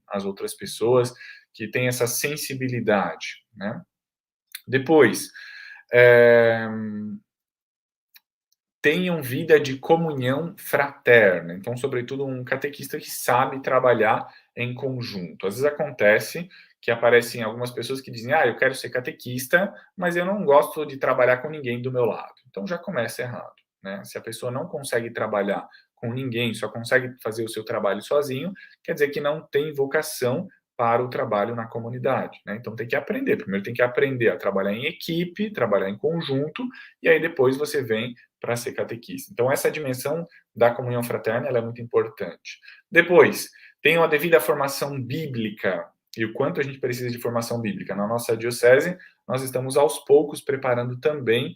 às outras pessoas, que têm essa sensibilidade, né? Depois, tenham vida de comunhão fraterna. Então, sobretudo, um catequista que sabe trabalhar em conjunto. Às vezes acontece que aparecem algumas pessoas que dizem, eu quero ser catequista, mas eu não gosto de trabalhar com ninguém do meu lado. Então, já começa errado, né? Se a pessoa não consegue trabalhar com ninguém, só consegue fazer o seu trabalho sozinho, quer dizer que não tem vocação para o trabalho na comunidade, né? Então tem que aprender. Primeiro tem que aprender a trabalhar em equipe, trabalhar em conjunto, e aí depois você vem para ser catequista. Então essa dimensão da comunhão fraterna ela é muito importante. Depois, tem uma devida formação bíblica. E o quanto a gente precisa de formação bíblica. Na nossa diocese, nós estamos aos poucos preparando também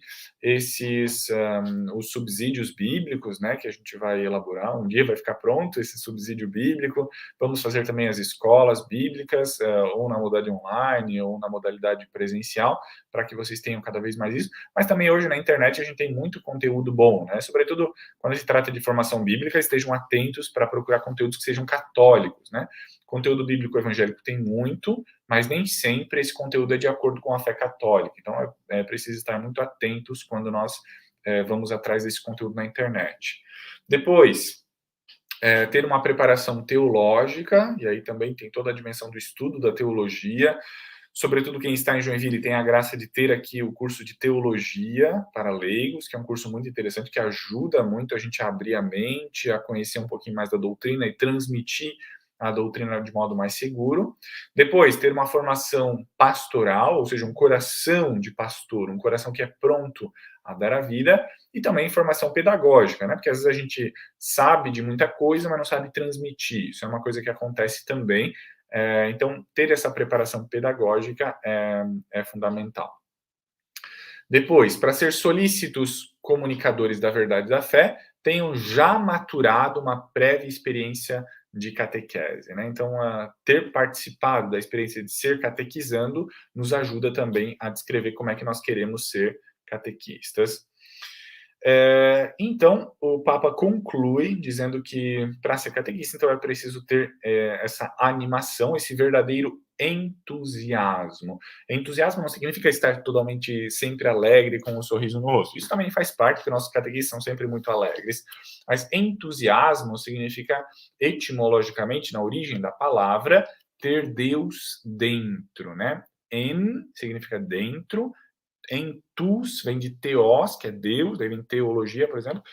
os subsídios bíblicos, né, que a gente vai elaborar. Um dia vai ficar pronto esse subsídio bíblico. Vamos fazer também as escolas bíblicas, ou na modalidade online, ou na modalidade presencial, para que vocês tenham cada vez mais isso. Mas também hoje na internet a gente tem muito conteúdo bom, né? Sobretudo quando se trata de formação bíblica, estejam atentos para procurar conteúdos que sejam católicos, né? Conteúdo bíblico evangélico tem muito, mas nem sempre esse conteúdo é de acordo com a fé católica. Então, é preciso estar muito atentos quando nós vamos atrás desse conteúdo na internet. Depois, ter uma preparação teológica, e aí também tem toda a dimensão do estudo da teologia. Sobretudo quem está em Joinville tem a graça de ter aqui o curso de teologia para leigos, que é um curso muito interessante, que ajuda muito a gente a abrir a mente, a conhecer um pouquinho mais da doutrina e transmitir a doutrina de modo mais seguro. Depois, ter uma formação pastoral, ou seja, um coração de pastor, um coração que é pronto a dar a vida, e também formação pedagógica, né? Porque às vezes a gente sabe de muita coisa, mas não sabe transmitir. Isso é uma coisa que acontece também. Então, ter essa preparação pedagógica é fundamental. Depois, para ser solícitos comunicadores da verdade da fé, tenham já maturado uma prévia experiência de catequese, né? Então, ter participado da experiência de ser catequizando nos ajuda também a descrever como é que nós queremos ser catequistas. Então, o Papa conclui dizendo que para ser catequista, então é preciso ter essa animação, esse verdadeiro entusiasmo. Entusiasmo não significa estar totalmente sempre alegre, com um sorriso no rosto. Isso também faz parte, porque nossos catequistas são sempre muito alegres. Mas entusiasmo significa, etimologicamente, na origem da palavra, ter Deus dentro, né? En significa dentro, entus vem de theos, que é Deus, daí vem teologia, por exemplo.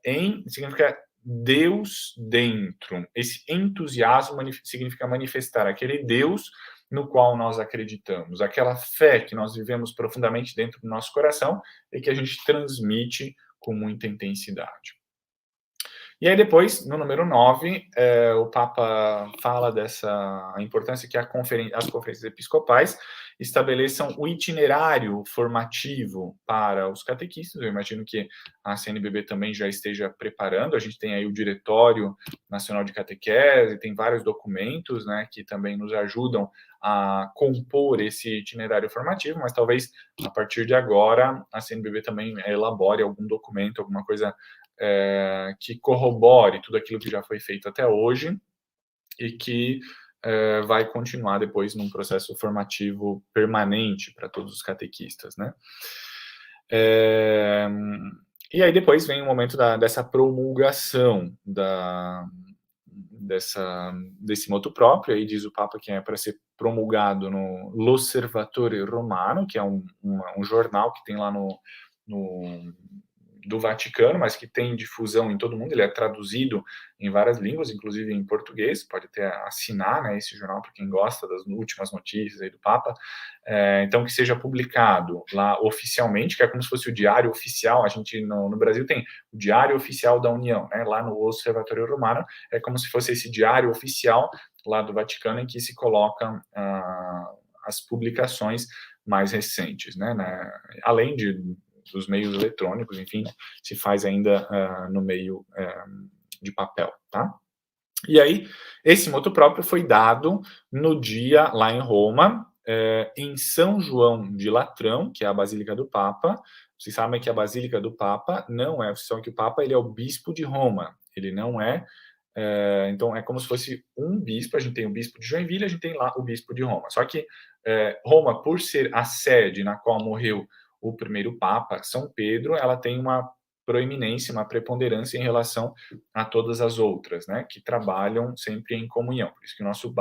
En significa Deus dentro. Esse entusiasmo significa manifestar aquele Deus no qual nós acreditamos, aquela fé que nós vivemos profundamente dentro do nosso coração e que a gente transmite com muita intensidade. E aí depois, no número 9, o Papa fala a importância que as conferências episcopais estabeleçam o itinerário formativo para os catequistas. Eu imagino que a CNBB também já esteja preparando. A gente tem aí o Diretório Nacional de Catequese, tem vários documentos, né, que também nos ajudam a compor esse itinerário formativo, mas talvez a partir de agora a CNBB também elabore algum documento, alguma coisa que corrobore tudo aquilo que já foi feito até hoje e que vai continuar depois num processo formativo permanente para todos os catequistas, né? E aí depois vem o momento dessa promulgação desse motu próprio. Aí diz o Papa que é para ser promulgado no L'Osservatore Romano, que é um jornal que tem lá do Vaticano, mas que tem difusão em todo o mundo. Ele é traduzido em várias línguas, inclusive em português. Pode até assinar, né, esse jornal para quem gosta das últimas notícias aí do Papa. Então, que seja publicado lá oficialmente, que é como se fosse o diário oficial. A gente, no Brasil, tem o Diário Oficial da União, né? Lá no Osservatore Romano, é como se fosse esse diário oficial lá do Vaticano, em que se colocam as publicações mais recentes, né? Além dos meios eletrônicos, enfim, se faz ainda no meio de papel, tá? E aí, esse motu próprio foi dado no dia, lá em Roma, em São João de Latrão, que é a Basílica do Papa. Vocês sabem que a Basílica do Papa não é, vocês sabem que o Papa ele é o bispo de Roma, ele não é, então é como se fosse um bispo, a gente tem o bispo de Joinville, a gente tem lá o bispo de Roma, só que Roma, por ser a sede na qual morreu o primeiro Papa, São Pedro, ela tem uma proeminência, uma preponderância em relação a todas as outras, né, que trabalham sempre em comunhão, por isso que o nosso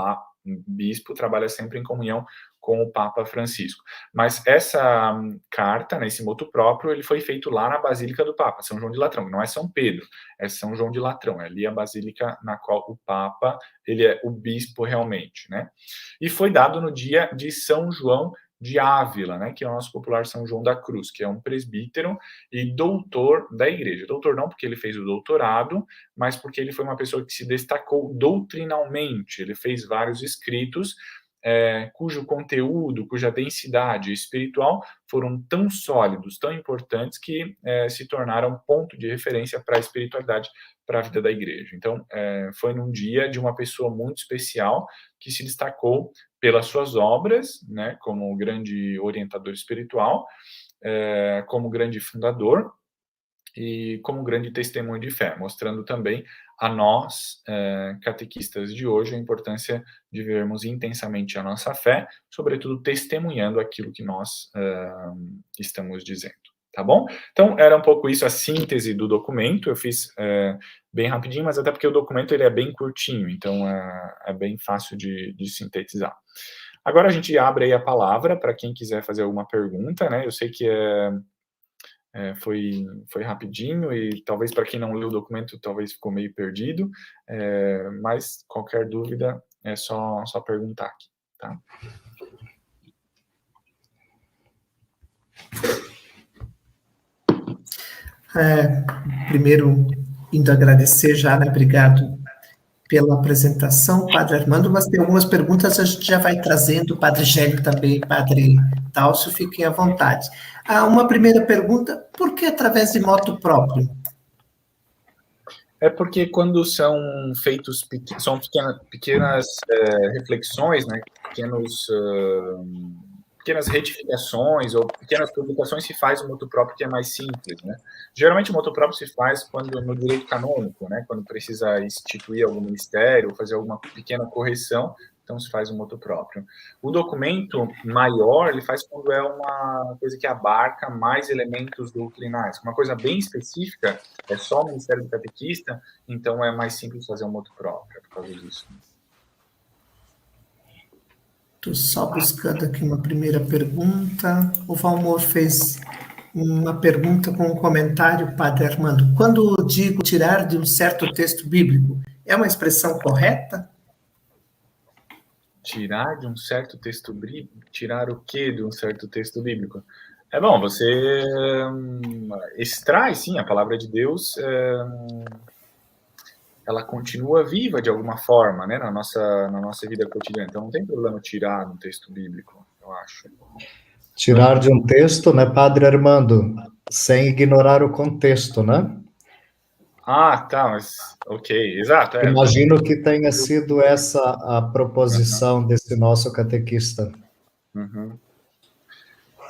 bispo trabalha sempre em comunhão com o Papa Francisco. Mas essa carta, né, esse motu próprio, ele foi feito lá na Basílica do Papa, São João de Latrão, não é São Pedro, é São João de Latrão, é ali a basílica na qual o Papa, ele é o bispo realmente, né? E foi dado no dia de São João de Ávila, né, que é o nosso popular São João da Cruz, que é um presbítero e doutor da igreja. Doutor não porque ele fez o doutorado, mas porque ele foi uma pessoa que se destacou doutrinalmente, ele fez vários escritos, cujo conteúdo, cuja densidade espiritual foram tão sólidos, tão importantes, que se tornaram ponto de referência para a espiritualidade, para a vida da igreja. Então, foi num dia de uma pessoa muito especial, que se destacou pelas suas obras, né, como grande orientador espiritual, como grande fundador, e como grande testemunho de fé, mostrando também a nós, catequistas de hoje, a importância de vivermos intensamente a nossa fé, sobretudo testemunhando aquilo que nós estamos dizendo, tá bom? Então, era um pouco isso a síntese do documento, eu fiz bem rapidinho, mas até porque o documento ele é bem curtinho, então é bem fácil de sintetizar. Agora a gente abre aí a palavra para quem quiser fazer alguma pergunta, né? Eu sei que foi rapidinho e talvez para quem não leu o documento talvez ficou meio perdido, mas qualquer dúvida é só perguntar aqui, tá? Primeiro, indo agradecer já, né? Obrigado pela apresentação, Padre Armando, mas tem algumas perguntas, a gente já vai trazendo, Padre Gélio também, Padre Dálcio, fiquem à vontade. Uma primeira pergunta, por que através de motu próprio? É porque quando são feitos, são pequenas reflexões, né, pequenas retificações ou pequenas publicações, se faz o motu próprio, que é mais simples, né? Geralmente o motu próprio se faz quando no direito canônico, né? Quando precisa instituir algum ministério, fazer alguma pequena correção, então se faz o motu próprio. O documento maior, ele faz quando é uma coisa que abarca mais elementos doutrinais. Uma coisa bem específica, é só o Ministério do Catequista, então é mais simples fazer um motu próprio, por causa disso. Estou só buscando aqui uma primeira pergunta. O Valmor fez uma pergunta com um comentário, Padre Armando. Quando digo tirar de um certo texto bíblico, é uma expressão correta? Tirar de um certo texto bíblico? Tirar o quê de um certo texto bíblico? É bom, você extrai, sim, a palavra de Deus, ela continua viva de alguma forma, né, na nossa vida cotidiana. Então não tem problema tirar um texto bíblico, eu acho. Tirar de um texto, né, Padre Armando, sem ignorar o contexto, né? Ah, tá, mas ok, exato. Imagino que tenha sido essa a proposição desse nosso catequista. Uhum.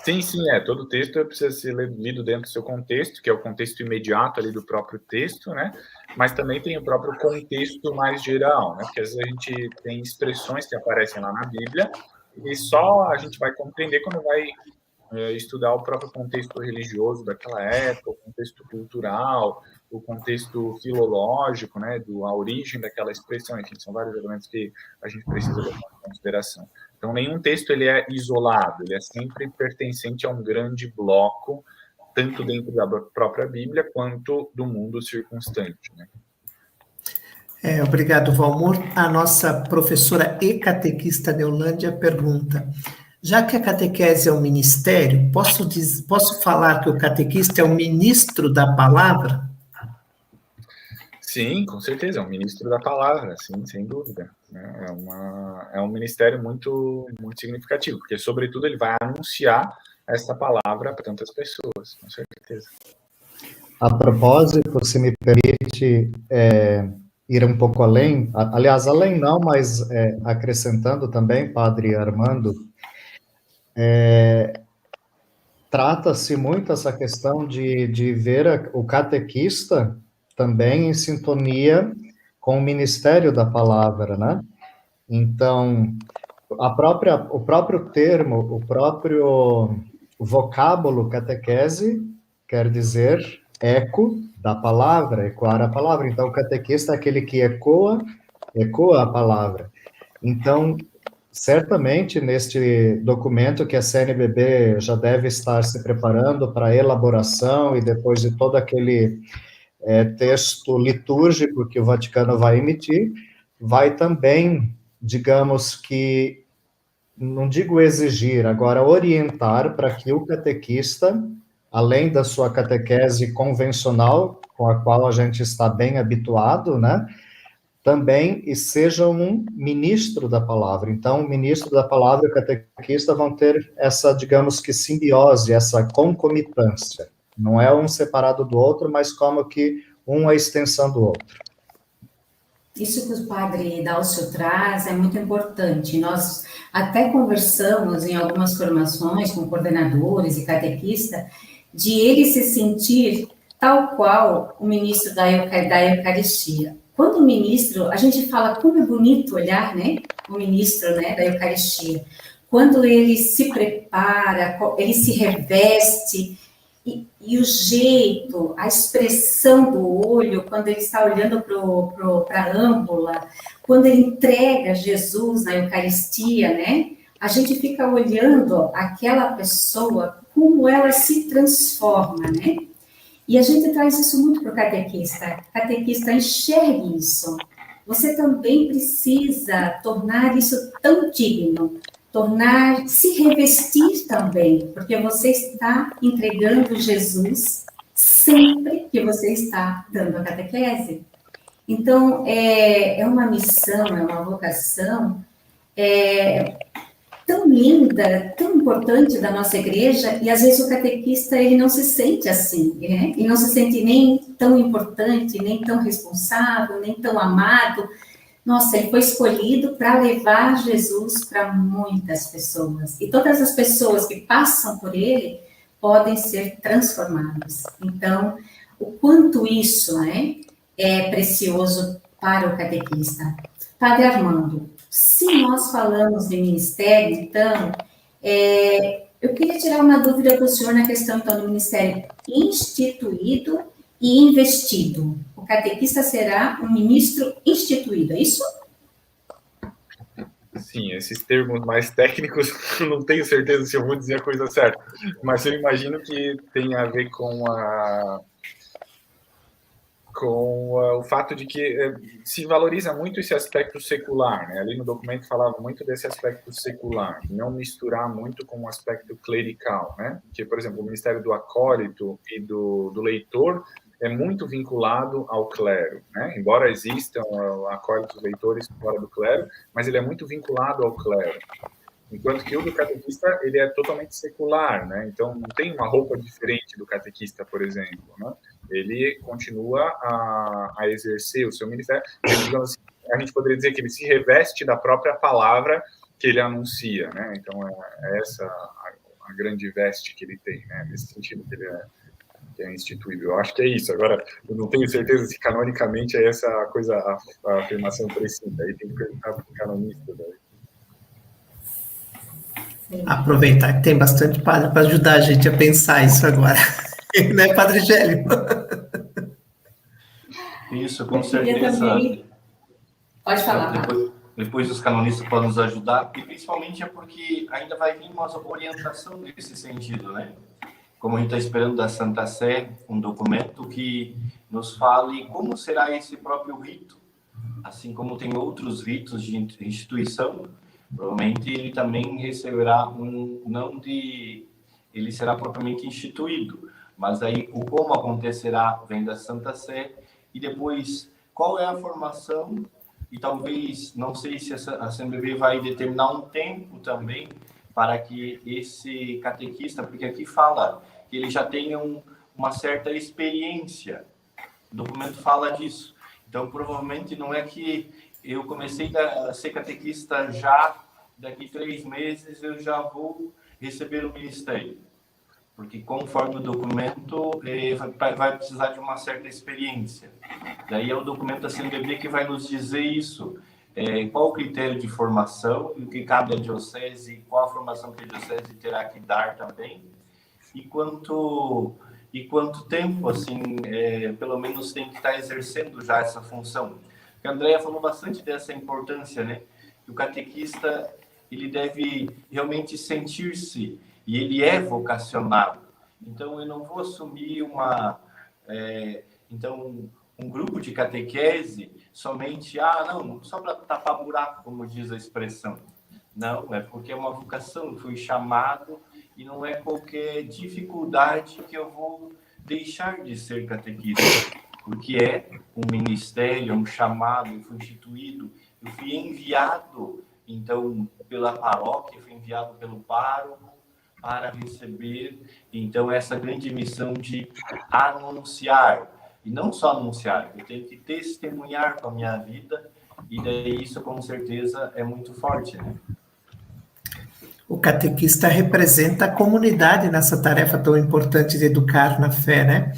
Sim, todo texto precisa ser lido dentro do seu contexto, que é o contexto imediato ali do próprio texto, né? Mas também tem o próprio contexto mais geral, né? Porque às vezes a gente tem expressões que aparecem lá na Bíblia e só a gente vai compreender quando vai estudar o próprio contexto religioso daquela época, o contexto cultural, o contexto filológico, né? A origem daquela expressão, enfim, são vários elementos que a gente precisa levar em consideração. Então, nenhum texto ele é isolado, ele é sempre pertencente a um grande bloco, tanto dentro da própria Bíblia, quanto do mundo circunstante, né? Obrigado, Valmor. A nossa professora e catequista Neolândia pergunta, já que a catequese é um ministério, posso falar que o catequista é o ministro da palavra? Sim, com certeza, é um ministro da palavra, sim, sem dúvida. É um ministério muito, muito significativo, porque, sobretudo, ele vai anunciar essa palavra para tantas pessoas, com certeza. A propósito, se me permite ir um pouco além, aliás, além não, mas acrescentando também, Padre Armando, trata-se muito essa questão de ver o catequista também em sintonia com o ministério da palavra, né? Então, o próprio termo, o próprio vocábulo catequese quer dizer eco da palavra, ecoar a palavra. Então, o catequista é aquele que ecoa a palavra. Então, certamente, neste documento que a CNBB já deve estar se preparando para a elaboração e depois de todo aquele texto litúrgico que o Vaticano vai emitir, vai também, digamos que, não digo exigir, agora orientar para que o catequista, além da sua catequese convencional, com a qual a gente está bem habituado, né, também e seja um ministro da palavra. Então, o ministro da palavra e o catequista vão ter essa, digamos que, simbiose, essa concomitância. Não é um separado do outro, mas como que um é extensão do outro. Isso que o padre Dálcio traz é muito importante. Nós até conversamos em algumas formações com coordenadores e catequistas, de ele se sentir tal qual o ministro da Eucaristia. Quando o ministro, a gente fala como é bonito olhar, né, o ministro, né, da Eucaristia. Quando ele se prepara, ele se reveste, e o jeito, a expressão do olho, quando ele está olhando para a âmpula, quando ele entrega Jesus na Eucaristia, né? A gente fica olhando aquela pessoa, como ela se transforma, né? E a gente traz isso muito para o catequista. O catequista enxergue isso. Você também precisa tornar isso tão digno, se revestir também, porque você está entregando Jesus sempre que você está dando a catequese. Então, é uma missão, é uma vocação tão linda, tão importante da nossa igreja, e às vezes o catequista ele não se sente assim, né? E não se sente nem tão importante, nem tão responsável, nem tão amado. Nossa, ele foi escolhido para levar Jesus para muitas pessoas. E todas as pessoas que passam por ele podem ser transformadas. Então, o quanto isso, né, é precioso para o catequista. Padre Armando, se nós falamos de ministério, então, eu queria tirar uma dúvida do senhor na questão, então, do ministério instituído e investido. O catequista será um ministro instituído, é isso? Sim, esses termos mais técnicos, não tenho certeza se eu vou dizer a coisa certa, mas eu imagino que tem a ver com o fato de que se valoriza muito esse aspecto secular, né? Ali no documento falava muito desse aspecto secular, não misturar muito com o aspecto clerical, né? Que, por exemplo, o ministério do acólito e do leitor é muito vinculado ao clero, né? Embora existam acólitos leitores fora do clero, mas ele é muito vinculado ao clero. Enquanto que o do catequista, ele é totalmente secular, né? Então, não tem uma roupa diferente do catequista, por exemplo, né? Ele continua a exercer o seu ministério. Digamos assim, a gente poderia dizer que ele se reveste da própria palavra que ele anuncia, né? Então, é essa a grande veste que ele tem, né? Nesse sentido que ele é instituído. Eu acho que é isso. Agora, eu não tenho certeza se canonicamente é essa coisa, a afirmação precisa. Aí tem que perguntar para o canonista. Aproveitar que tem bastante padre para ajudar a gente a pensar isso agora. Né, Padre Gélio? Isso, com certeza. Pode falar. Depois os canonistas podem nos ajudar, e principalmente é porque ainda vai vir uma orientação nesse sentido, né? Como a gente está esperando da Santa Sé, um documento que nos fale como será esse próprio rito, assim como tem outros ritos de instituição, provavelmente ele também receberá ele será propriamente instituído, mas aí o como acontecerá vem da Santa Sé, e depois qual é a formação, e talvez, não sei se a CNBB vai determinar um tempo também para que esse catequista, porque aqui fala que ele já tenha uma certa experiência, o documento fala disso, então provavelmente não é que eu comecei a ser catequista já, daqui 3 meses eu já vou receber o ministério. Porque conforme o documento, vai precisar de uma certa experiência. Daí é o documento da CNBB que vai nos dizer isso. Qual o critério de formação, o que cabe à diocese, qual a formação que a diocese terá que dar também, e quanto tempo, assim, pelo menos tem que estar exercendo já essa função. A Andréia falou bastante dessa importância, né? Que o catequista, ele deve realmente sentir-se, e ele é vocacionado. Então, eu não vou assumir um grupo de catequese somente, só para tapar buraco, como diz a expressão. Não, é porque é uma vocação, fui chamado, e não é qualquer dificuldade que eu vou deixar de ser catequista, porque é um ministério, um chamado, eu fui instituído, eu fui enviado, então, pela paróquia, fui enviado pelo pároco para receber, então, essa grande missão de anunciar. E não só anunciar, eu tenho que testemunhar com a minha vida, e daí isso, com certeza, é muito forte, né? O catequista representa a comunidade nessa tarefa tão importante de educar na fé, né?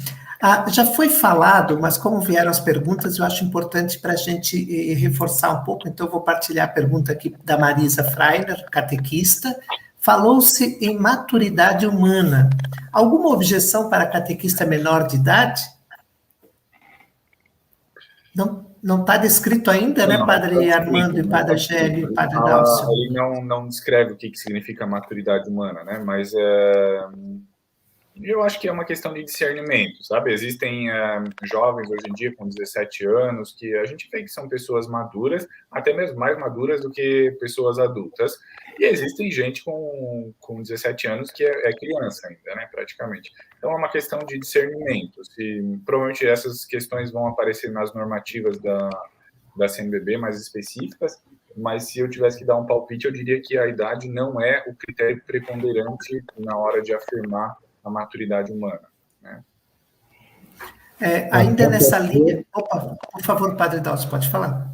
Já foi falado, mas como vieram as perguntas, eu acho importante para a gente reforçar um pouco, então eu vou partilhar a pergunta aqui da Marisa Freiner, catequista. Falou-se em maturidade humana. Alguma objeção para catequista menor de idade? Não está descrito ainda, né, Padre Armando e Padre Gélio e Padre Dálcio? Ele não descreve o que significa maturidade humana, né? Mas eu acho que é uma questão de discernimento, sabe? Existem jovens hoje em dia com 17 anos que a gente vê que são pessoas maduras, até mesmo mais maduras do que pessoas adultas. E existem gente com 17 anos que é criança ainda, né, praticamente. Então, é uma questão de discernimento. Provavelmente essas questões vão aparecer nas normativas da CNBB mais específicas, mas se eu tivesse que dar um palpite, eu diria que a idade não é o critério preponderante na hora de afirmar a maturidade humana, né? Ainda nessa linha... Opa, por favor, Padre Dálcio, pode falar.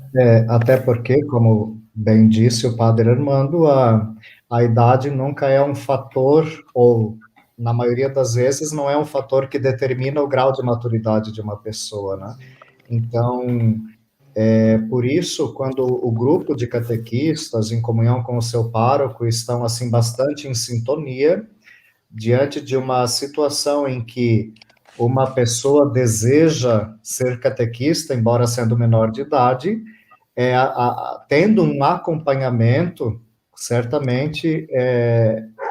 Até porque, como bem disse o Padre Armando, a idade nunca é um fator, ou, na maioria das vezes, não é um fator que determina o grau de maturidade de uma pessoa, né? Então, por isso, quando o grupo de catequistas, em comunhão com o seu pároco, estão, assim, bastante em sintonia, diante de uma situação em que uma pessoa deseja ser catequista, embora sendo menor de idade, tendo um acompanhamento, certamente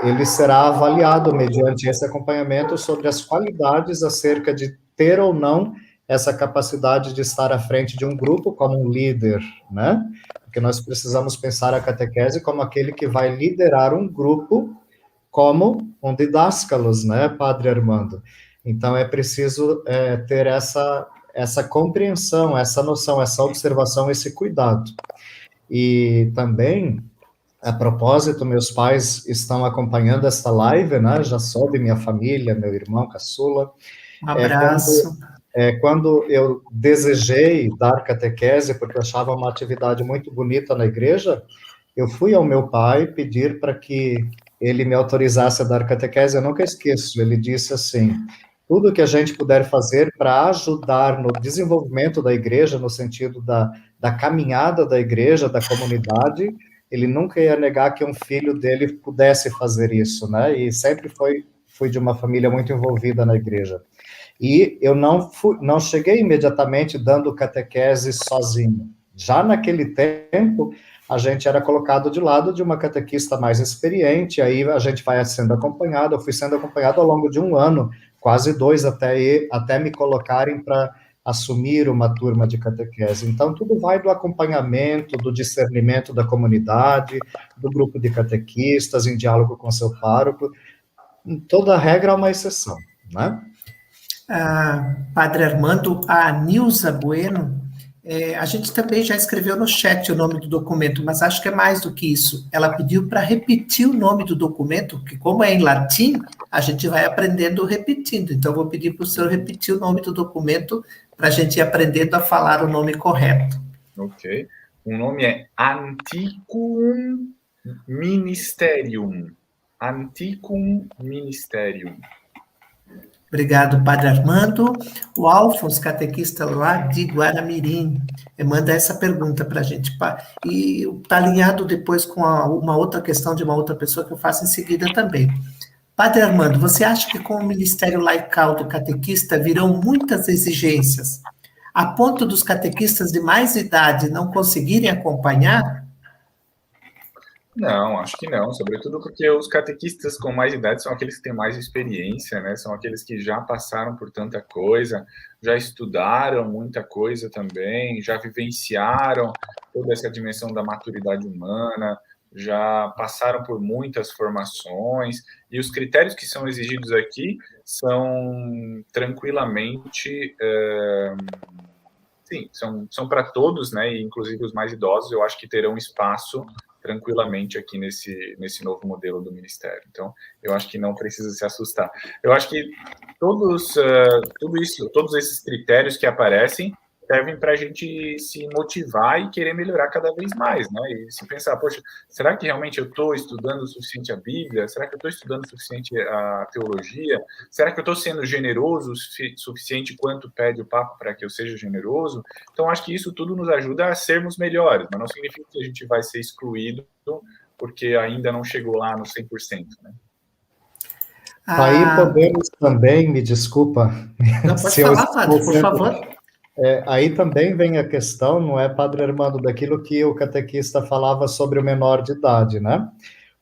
ele será avaliado mediante esse acompanhamento sobre as qualidades acerca de ter ou não essa capacidade de estar à frente de um grupo como um líder, né? Porque nós precisamos pensar a catequese como aquele que vai liderar um grupo como um didáscalos, né, Padre Armando? Então, é preciso ter essa compreensão, essa noção, essa observação, esse cuidado. E também, a propósito, meus pais estão acompanhando esta live, né, já soube, minha família, meu irmão caçula. Um abraço. Quando eu desejei dar catequese, porque eu achava uma atividade muito bonita na igreja, eu fui ao meu pai pedir para que ele me autorizasse a dar catequese. Eu nunca esqueço, ele disse assim: tudo que a gente puder fazer para ajudar no desenvolvimento da igreja, no sentido da caminhada da igreja, da comunidade, ele nunca ia negar que um filho dele pudesse fazer isso, né? E sempre fui de uma família muito envolvida na igreja. E eu não cheguei imediatamente dando catequese sozinho. Já naquele tempo, a gente era colocado de lado de uma catequista mais experiente, aí a gente vai sendo acompanhado, eu fui sendo acompanhado ao longo de 1 ano, quase 2, até me colocarem para assumir uma turma de catequese. Então, tudo vai do acompanhamento, do discernimento da comunidade, do grupo de catequistas, em diálogo com seu pároco. Toda regra é uma exceção, né? Padre Armando, a Nilza Bueno, a gente também já escreveu no chat o nome do documento, mas acho que é mais do que isso. Ela pediu para repetir o nome do documento, que como é em latim, a gente vai aprendendo repetindo. Então, eu vou pedir para o senhor repetir o nome do documento para a gente ir aprendendo a falar o nome correto. Ok. O nome é Antiquum Ministerium. antiquum ministerium. Obrigado, Padre Armando. O Alfons, catequista lá de Guaramirim, manda essa pergunta para a gente. E está alinhado depois com uma outra questão de uma outra pessoa que eu faço em seguida também. Padre Armando, você acha que com o ministério laical do catequista virão muitas exigências, a ponto dos catequistas de mais idade não conseguirem acompanhar? Não, acho que não, sobretudo porque os catequistas com mais idade são aqueles que têm mais experiência, né? São aqueles que já passaram por tanta coisa, já estudaram muita coisa também, já vivenciaram toda essa dimensão da maturidade humana, já passaram por muitas formações, e os critérios que são exigidos aqui são tranquilamente, sim, são para todos, né? E inclusive os mais idosos, eu acho que terão espaço tranquilamente aqui nesse novo modelo do Ministério. Então, eu acho que não precisa se assustar. Eu acho que todos esses critérios que aparecem servem para a gente se motivar e querer melhorar cada vez mais, né? E se pensar, poxa, será que realmente eu estou estudando o suficiente a Bíblia? Será que eu estou estudando o suficiente a teologia? Será que eu estou sendo generoso o suficiente quanto pede o Papa para que eu seja generoso? Então, acho que isso tudo nos ajuda a sermos melhores, mas não significa que a gente vai ser excluído porque ainda não chegou lá no 100%, né? Aí podemos também, me desculpa... Não, pode falar, Padre, por favor. Aí também vem a questão, não é, Padre Armando, daquilo que o catequista falava sobre o menor de idade, né?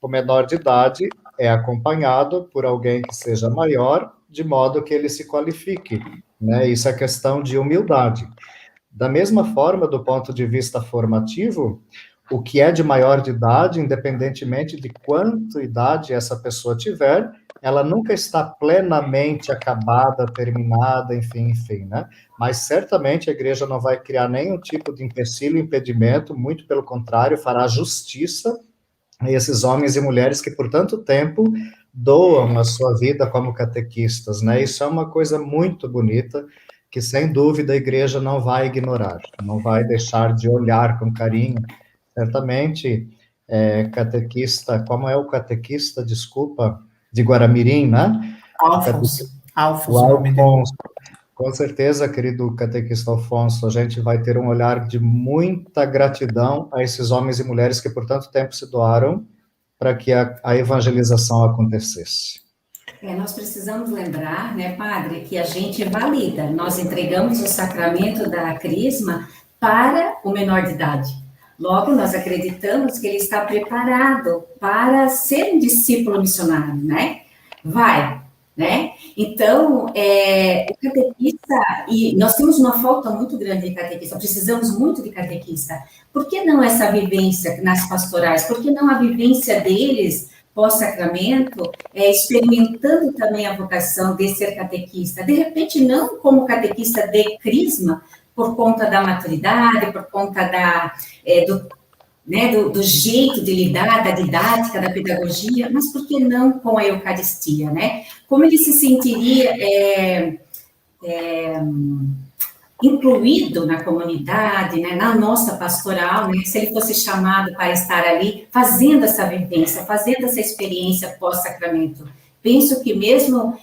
O menor de idade é acompanhado por alguém que seja maior, de modo que ele se qualifique, né? Isso é questão de humildade. Da mesma forma, do ponto de vista formativo, o que é de maior de idade, independentemente de quanto idade essa pessoa tiver, ela nunca está plenamente acabada, terminada, enfim, né? Mas certamente a igreja não vai criar nenhum tipo de empecilho, impedimento, muito pelo contrário, fará justiça a esses homens e mulheres que por tanto tempo doam a sua vida como catequistas, né? Isso é uma coisa muito bonita, que sem dúvida a igreja não vai ignorar, não vai deixar de olhar com carinho. Certamente, catequista, como é o catequista, desculpa, de Guaramirim, né? Alfons, O Alfonso. Com certeza, querido catequista Alfonso, a gente vai ter um olhar de muita gratidão a esses homens e mulheres que por tanto tempo se doaram para que a evangelização acontecesse. Nós precisamos lembrar, né, Padre, que a gente valida, nós entregamos o sacramento da crisma para o menor de idade. Logo, nós acreditamos que ele está preparado para ser um discípulo missionário, né? Vai, né? Então, o catequista, e nós temos uma falta muito grande de catequista, precisamos muito de catequista. Por que não essa vivência nas pastorais? Por que não a vivência deles pós-sacramento, experimentando também a vocação de ser catequista? De repente, não como catequista de crisma, por conta da maturidade, por conta do jeito de lidar, da didática, da pedagogia, mas por que não com a Eucaristia, né? Como ele se sentiria incluído na comunidade, né, na nossa pastoral, né, se ele fosse chamado para estar ali, fazendo essa vivência, fazendo essa experiência pós-sacramento. Penso que mesmo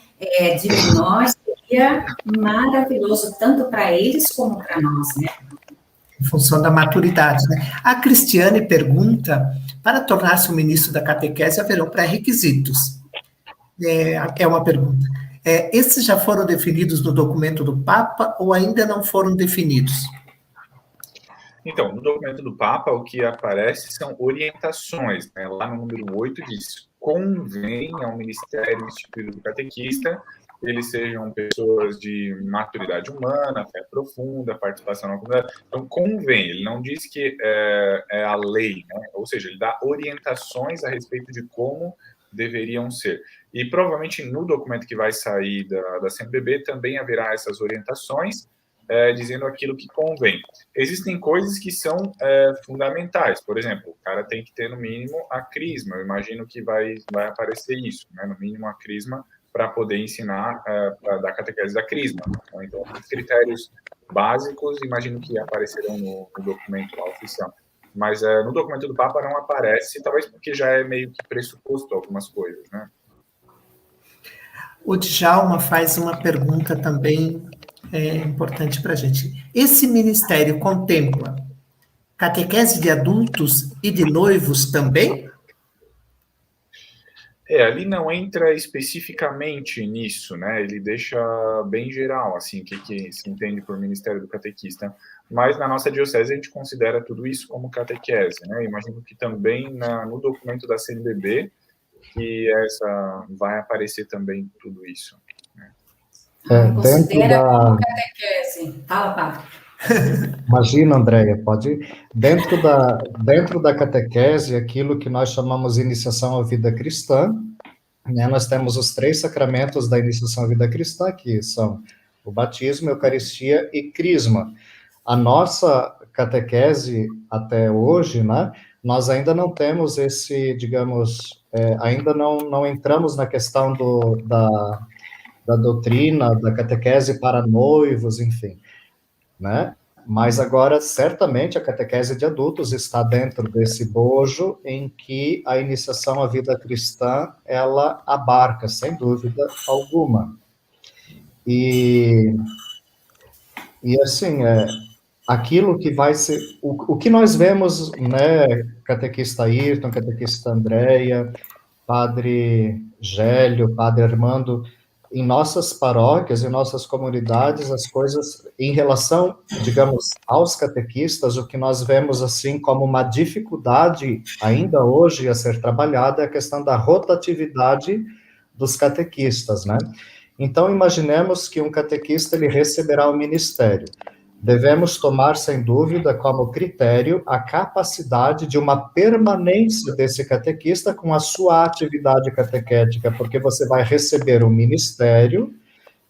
de menor seria maravilhoso, tanto para eles como para nós, né? Em função da maturidade, né? A Cristiane pergunta, para tornar-se um ministro da catequese, haverão pré-requisitos? É uma pergunta. Esses já foram definidos no documento do Papa ou ainda não foram definidos? Então, no documento do Papa, o que aparece são orientações, né? Lá no número 8 diz, convém ao Ministério Instituído do Catequista eles sejam pessoas de maturidade humana, fé profunda, participação na comunidade. Então, convém, ele não diz que é a lei, né? Ou seja, ele dá orientações a respeito de como deveriam ser. E provavelmente no documento que vai sair da CNBB também haverá essas orientações, dizendo aquilo que convém. Existem coisas que são fundamentais, por exemplo, o cara tem que ter no mínimo a crisma, eu imagino que vai aparecer isso, né? No mínimo a crisma, para poder ensinar da catequese da crisma. Então, os critérios básicos, imagino que aparecerão no documento lá oficial. mas no documento do Papa não aparece, talvez porque já é meio que pressuposto algumas coisas, né? O Djalma faz uma pergunta também importante para a gente. Esse ministério contempla catequese de adultos e de noivos também? Ali não entra especificamente nisso, né? Ele deixa bem geral, assim, o que se entende por ministério do catequista. Mas na nossa diocese a gente considera tudo isso como catequese, né? Imagino que também no documento da CNBB, que vai aparecer também tudo isso. Né? Considera como catequese. Fala, Padre. Imagina, Andréia, pode ir. Dentro da catequese, aquilo que nós chamamos de iniciação à vida cristã, né, nós temos os 3 sacramentos da iniciação à vida cristã, que são o batismo, a Eucaristia e Crisma. A nossa catequese até hoje, né, nós ainda não temos esse, digamos, ainda não entramos na questão da doutrina, da catequese para noivos, enfim, né? Mas agora, certamente, a catequese de adultos está dentro desse bojo em que a iniciação à vida cristã, ela abarca, sem dúvida alguma. E assim, aquilo que vai ser... O que nós vemos, né, catequista Ayrton, catequista Andréia, Padre Gélio, Padre Armando... Em nossas paróquias, em nossas comunidades, as coisas, em relação, digamos, aos catequistas, o que nós vemos, assim, como uma dificuldade, ainda hoje, a ser trabalhada, é a questão da rotatividade dos catequistas, né? Então, imaginemos que um catequista, ele receberá o ministério. Devemos tomar, sem dúvida, como critério a capacidade de uma permanência desse catequista com a sua atividade catequética, porque você vai receber um ministério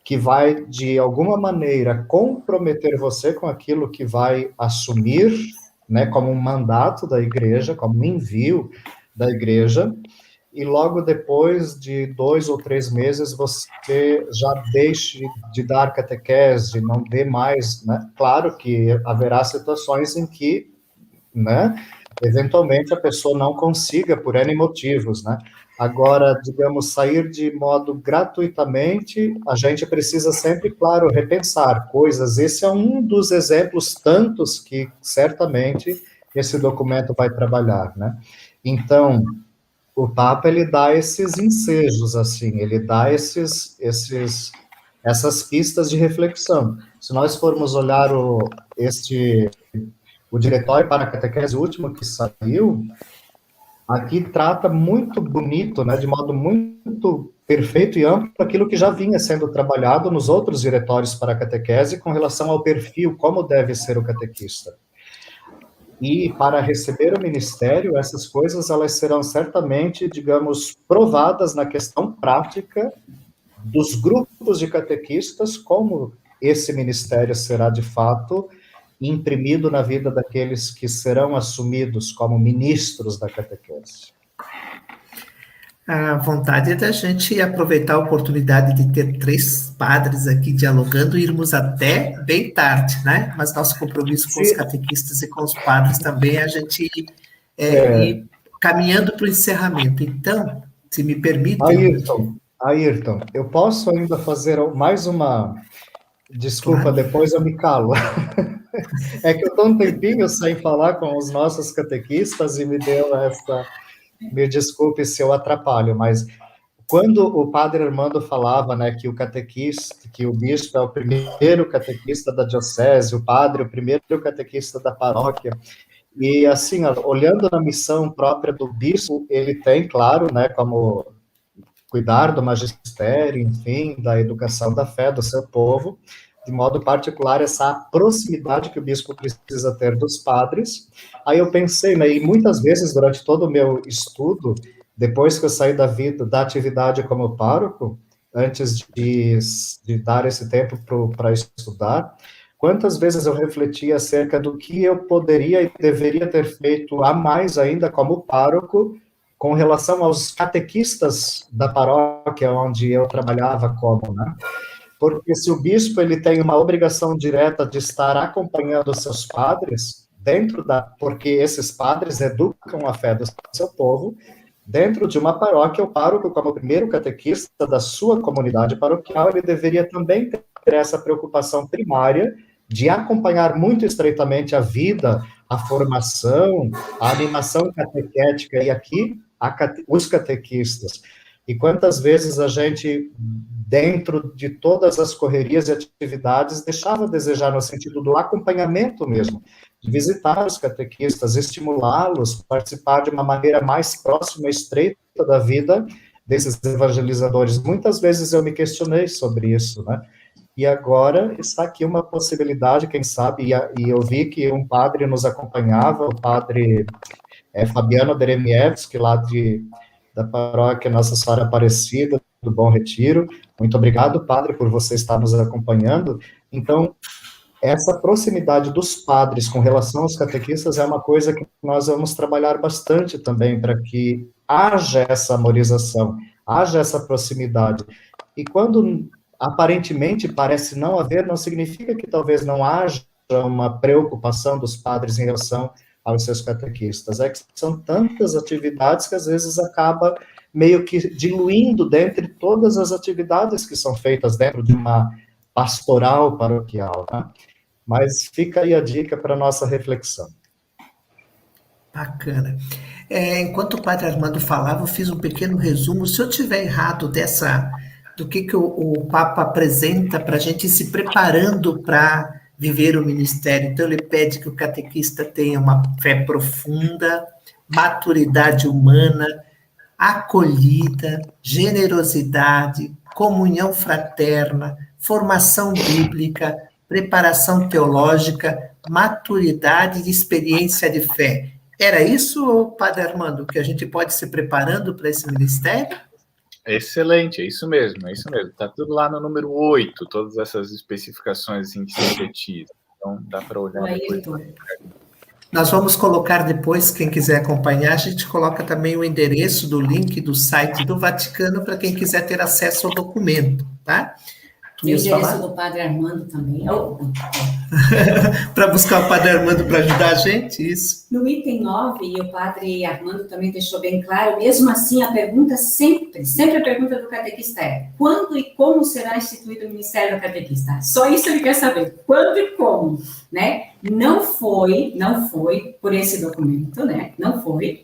que vai, de alguma maneira, comprometer você com aquilo que vai assumir, né, como um mandato da igreja, como um envio da igreja, e logo depois de 2 ou 3 meses você já deixe de dar catequese, não dê mais, né? Claro que haverá situações em que, né, eventualmente a pessoa não consiga por N motivos, né? Agora, digamos, sair de modo gratuitamente, a gente precisa sempre, claro, repensar coisas. Esse é um dos exemplos tantos que certamente esse documento vai trabalhar, né? Então, o Papa, ele dá esses ensejos, assim, ele dá essas pistas de reflexão. Se nós formos olhar o Diretório para a Catequese último que saiu, aqui trata muito bonito, né, de modo muito perfeito e amplo, aquilo que já vinha sendo trabalhado nos outros diretórios para a catequese com relação ao perfil, como deve ser o catequista. E para receber o ministério, essas coisas, elas serão certamente, digamos, provadas na questão prática dos grupos de catequistas, como esse ministério será, de fato, imprimido na vida daqueles que serão assumidos como ministros da catequese. A vontade é da gente aproveitar a oportunidade de ter 3 padres aqui dialogando e irmos até bem tarde, né? Mas nosso compromisso com os catequistas e com os padres também é a gente ir caminhando para o encerramento. Então, se me permite... Ayrton, eu posso ainda fazer mais uma... Desculpa, claro. Depois eu me calo. É que eu estou um tempinho sem falar com os nossos catequistas e me deu essa... Me desculpe se eu atrapalho, mas quando o Padre Armando falava, né, que o catequista, que o bispo é o primeiro catequista da diocese, o padre o primeiro catequista da paróquia, e assim, olhando na missão própria do bispo, ele tem, claro, né, como cuidar do magistério, enfim, da educação da fé do seu povo, de modo particular, essa proximidade que o bispo precisa ter dos padres. Aí eu pensei, né, e muitas vezes, durante todo o meu estudo, depois que eu saí da atividade como pároco, antes de dar esse tempo para estudar, quantas vezes eu refleti acerca do que eu poderia e deveria ter feito a mais ainda como pároco, com relação aos catequistas da paróquia onde eu trabalhava como, né? Porque se o bispo ele tem uma obrigação direta de estar acompanhando os seus padres, porque esses padres educam a fé do seu povo, dentro de uma paróquia, o pároco, como o primeiro catequista da sua comunidade paroquial, ele deveria também ter essa preocupação primária de acompanhar muito estreitamente a vida, a formação, a animação catequética, e aqui os catequistas. E quantas vezes a gente, dentro de todas as correrias e atividades, deixava a desejar no sentido do acompanhamento mesmo, de visitar os catequistas, estimulá-los, participar de uma maneira mais próxima e estreita da vida desses evangelizadores. Muitas vezes eu me questionei sobre isso, né? E agora está aqui uma possibilidade, quem sabe, e eu vi que um padre nos acompanhava, o padre Fabiano Deremievski, lá da paróquia Nossa Senhora Aparecida, do Bom Retiro. Muito obrigado, padre, por você estar nos acompanhando. Então, essa proximidade dos padres com relação aos catequistas é uma coisa que nós vamos trabalhar bastante também, para que haja essa amorização, haja essa proximidade. E quando aparentemente parece não haver, não significa que talvez não haja uma preocupação dos padres em relação aos seus catequistas. É que são tantas atividades que às vezes acaba meio que diluindo dentre todas as atividades que são feitas dentro de uma pastoral paroquial, né? Mas fica aí a dica para a nossa reflexão. Bacana. Enquanto o padre Armando falava, eu fiz um pequeno resumo. Se eu tiver errado do que o Papa apresenta para a gente ir se preparando para viver o ministério. Então, ele pede que o catequista tenha uma fé profunda, maturidade humana, acolhida, generosidade, comunhão fraterna, formação bíblica, preparação teológica, maturidade e experiência de fé. Era isso, Padre Armando, que a gente pode se preparando para esse ministério? Excelente, é isso mesmo. Está tudo lá no número 8, todas essas especificações assim, que se repetem. Então, dá para olhar depois. Nós vamos colocar depois, quem quiser acompanhar, a gente coloca também o endereço do link do site do Vaticano para quem quiser ter acesso ao documento, tá? E o endereço do Padre Armando também. Para buscar o Padre Armando para ajudar a gente, isso. No item 9, e o Padre Armando também deixou bem claro, mesmo assim, a pergunta sempre a pergunta do catequista é: quando e como será instituído o ministério do catequista? Só isso ele quer saber, quando e como, né? Não foi por esse documento, né? Não foi.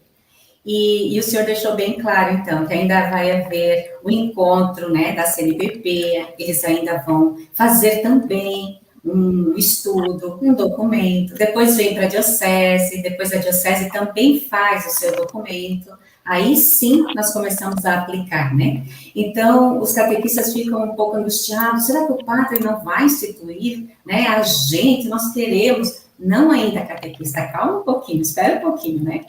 E o senhor deixou bem claro, então, que ainda vai haver o encontro, né, da CNBB, eles ainda vão fazer também um estudo, um documento, depois vem para a diocese, depois a diocese também faz o seu documento, aí sim nós começamos a aplicar, né? Então, os catequistas ficam um pouco angustiados, será que o padre não vai instituir, né, a gente, nós queremos, não ainda, catequista, calma um pouquinho, espera um pouquinho, né?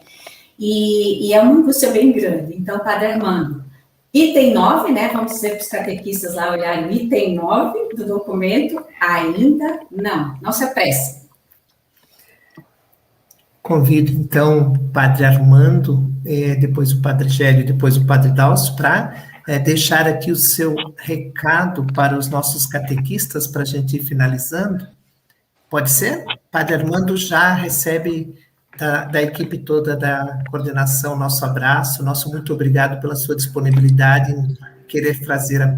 E é uma angústia bem grande. Então, Padre Armando, item 9, né, vamos dizer para os catequistas lá olharem o item 9 do documento, ainda não se apresse. Convido, então, o Padre Armando, depois o Padre Gélio, depois o Padre Dalcio, para deixar aqui o seu recado para os nossos catequistas, para a gente ir finalizando. Pode ser? Padre Armando já recebe da equipe toda da coordenação, nosso abraço, nosso muito obrigado pela sua disponibilidade em querer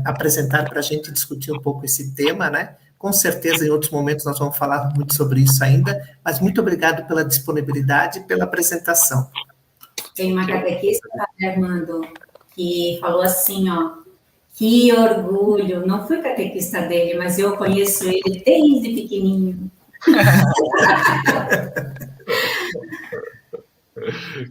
apresentar para a gente discutir um pouco esse tema, né? Com certeza, em outros momentos, nós vamos falar muito sobre isso ainda, mas muito obrigado pela disponibilidade e pela apresentação. Tem uma catequista, Padre Armando, que falou assim, ó, que orgulho, não fui catequista dele, mas eu conheço ele desde pequenininho.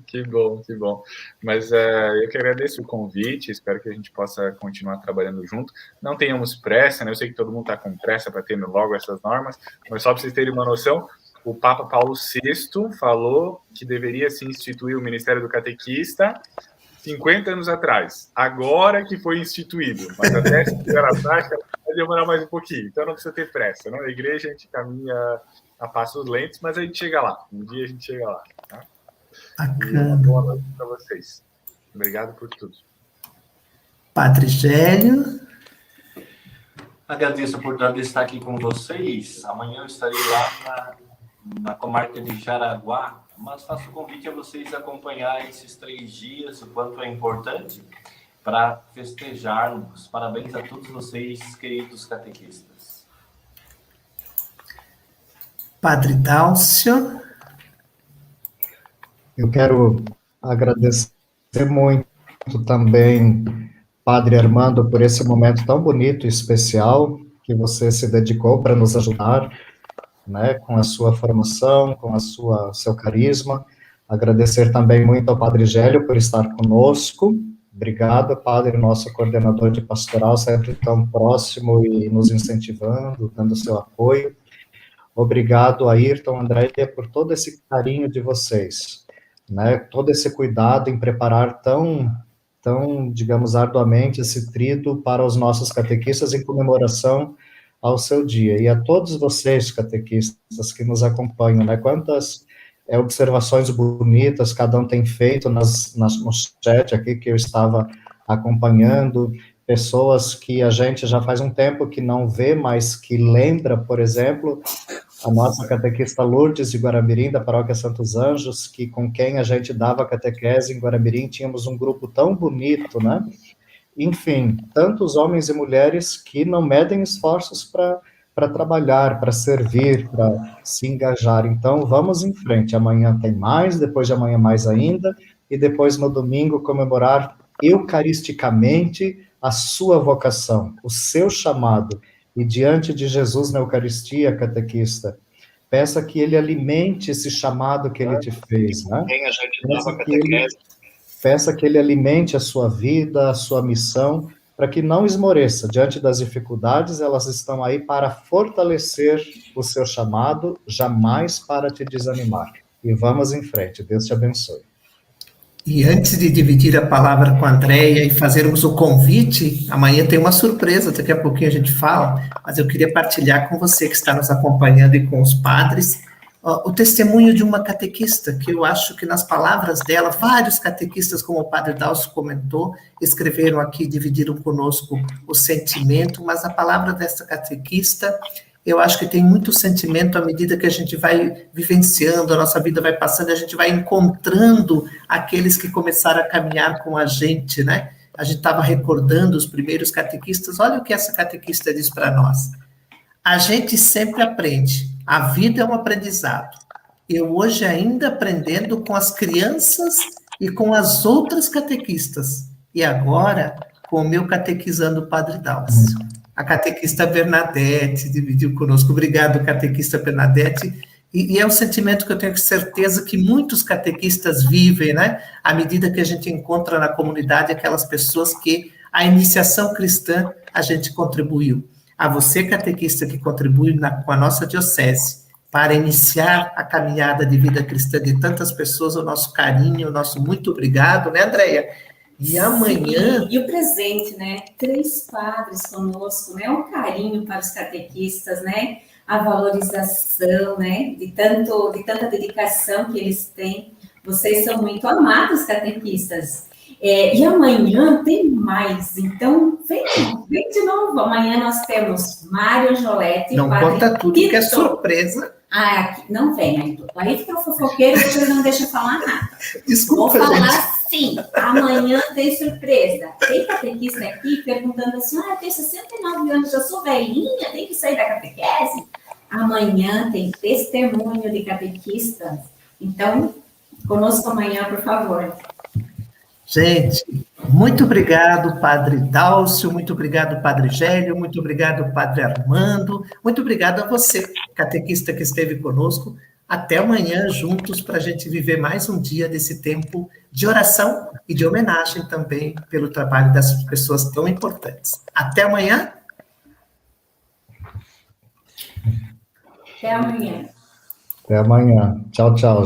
Que bom. Mas eu que agradeço o convite, espero que a gente possa continuar trabalhando junto. Não tenhamos pressa, né? Eu sei que todo mundo está com pressa para ter logo essas normas, mas só para vocês terem uma noção, o Papa Paulo VI falou que deveria se instituir o Ministério do Catequista 50 anos atrás, agora que foi instituído, mas até se tiver a prática vai demorar mais um pouquinho, então não precisa ter pressa, não? A igreja a gente caminha a passos lentos, mas a gente chega lá, um dia a gente chega lá, tá? E uma boa noite para vocês. Obrigado por tudo. Padre Gélio. Agradeço a oportunidade de estar aqui com vocês. Amanhã eu estarei lá na comarca de Jaraguá, mas faço o convite a vocês acompanhar esses 3 dias, o quanto é importante para festejarmos. Parabéns a todos vocês, queridos catequistas. Padre Dálcio. Eu quero agradecer muito também, Padre Armando, por esse momento tão bonito e especial que você se dedicou para nos ajudar, né, com a sua formação, com seu carisma. Agradecer também muito ao Padre Gélio por estar conosco. Obrigado, Padre, nosso coordenador de pastoral, sempre tão próximo e nos incentivando, dando seu apoio. Obrigado, Ayrton, Andréia, por todo esse carinho de vocês, né, todo esse cuidado em preparar tão, digamos, arduamente esse trido para os nossos catequistas em comemoração ao seu dia. E a todos vocês, catequistas, que nos acompanham, né, quantas observações bonitas cada um tem feito no chat aqui que eu estava acompanhando, pessoas que a gente já faz um tempo que não vê, mas que lembra, por exemplo, a nossa catequista Lourdes de Guaramirim, da Paróquia Santos Anjos, que com quem a gente dava catequese em Guaramirim, tínhamos um grupo tão bonito, né? Enfim, tantos homens e mulheres que não medem esforços para trabalhar, para servir, para se engajar. Então, vamos em frente. Amanhã tem mais, depois de amanhã mais ainda, e depois no domingo comemorar eucaristicamente a sua vocação, o seu chamado. E diante de Jesus na Eucaristia, catequista, peça que ele alimente esse chamado que ele te fez, né? Peça que ele alimente a sua vida, a sua missão, para que não esmoreça. Diante das dificuldades, elas estão aí para fortalecer o seu chamado, jamais para te desanimar. E vamos em frente. Deus te abençoe. E antes de dividir a palavra com a Andréia e fazermos o convite, amanhã tem uma surpresa, daqui a pouquinho a gente fala, mas eu queria partilhar com você que está nos acompanhando e com os padres, o testemunho de uma catequista, que eu acho que nas palavras dela, vários catequistas, como o Padre Dálcio comentou, escreveram aqui, dividiram conosco o sentimento, mas a palavra dessa catequista, eu acho que tem muito sentimento à medida que a gente vai vivenciando, a nossa vida vai passando, a gente vai encontrando aqueles que começaram a caminhar com a gente, né? A gente estava recordando os primeiros catequistas, olha o que essa catequista diz para nós. A gente sempre aprende, a vida é um aprendizado. Eu hoje ainda aprendendo com as crianças e com as outras catequistas, e agora com o meu catequizando o Padre Dálcio. A catequista Bernadette dividiu conosco. Obrigado, catequista Bernadette. E é um sentimento que eu tenho certeza que muitos catequistas vivem, né? À medida que a gente encontra na comunidade aquelas pessoas que a iniciação cristã a gente contribuiu. A você, catequista, que contribui com a nossa diocese para iniciar a caminhada de vida cristã de tantas pessoas, o nosso carinho, o nosso muito obrigado, né, Andréia? E amanhã... Sim, e o presente, né? 3 padres conosco, né? Um carinho para os catequistas, né? A valorização, né? De tanta dedicação que eles têm. Vocês são muito amados, catequistas. E amanhã tem mais, então vem de novo. Amanhã nós temos Mário Angioletti. Não conta tudo, que é surpresa. Não vem. Aí fica o fofoqueiro que ele não deixa falar nada. Desculpa, vou falar gente. Sim, amanhã tem surpresa. Tem catequista aqui perguntando assim, eu tenho 69 anos, já sou velhinha, tem que sair da catequese? Amanhã tem testemunho de catequistas. Então, conosco amanhã, por favor. Gente, muito obrigado, Padre Dálcio, muito obrigado, Padre Gélio, muito obrigado, Padre Armando, muito obrigado a você, catequista que esteve conosco. Até amanhã, juntos, para a gente viver mais um dia desse tempo de oração e de homenagem também pelo trabalho dessas pessoas tão importantes. Até amanhã. Até amanhã. Até amanhã. Tchau, tchau.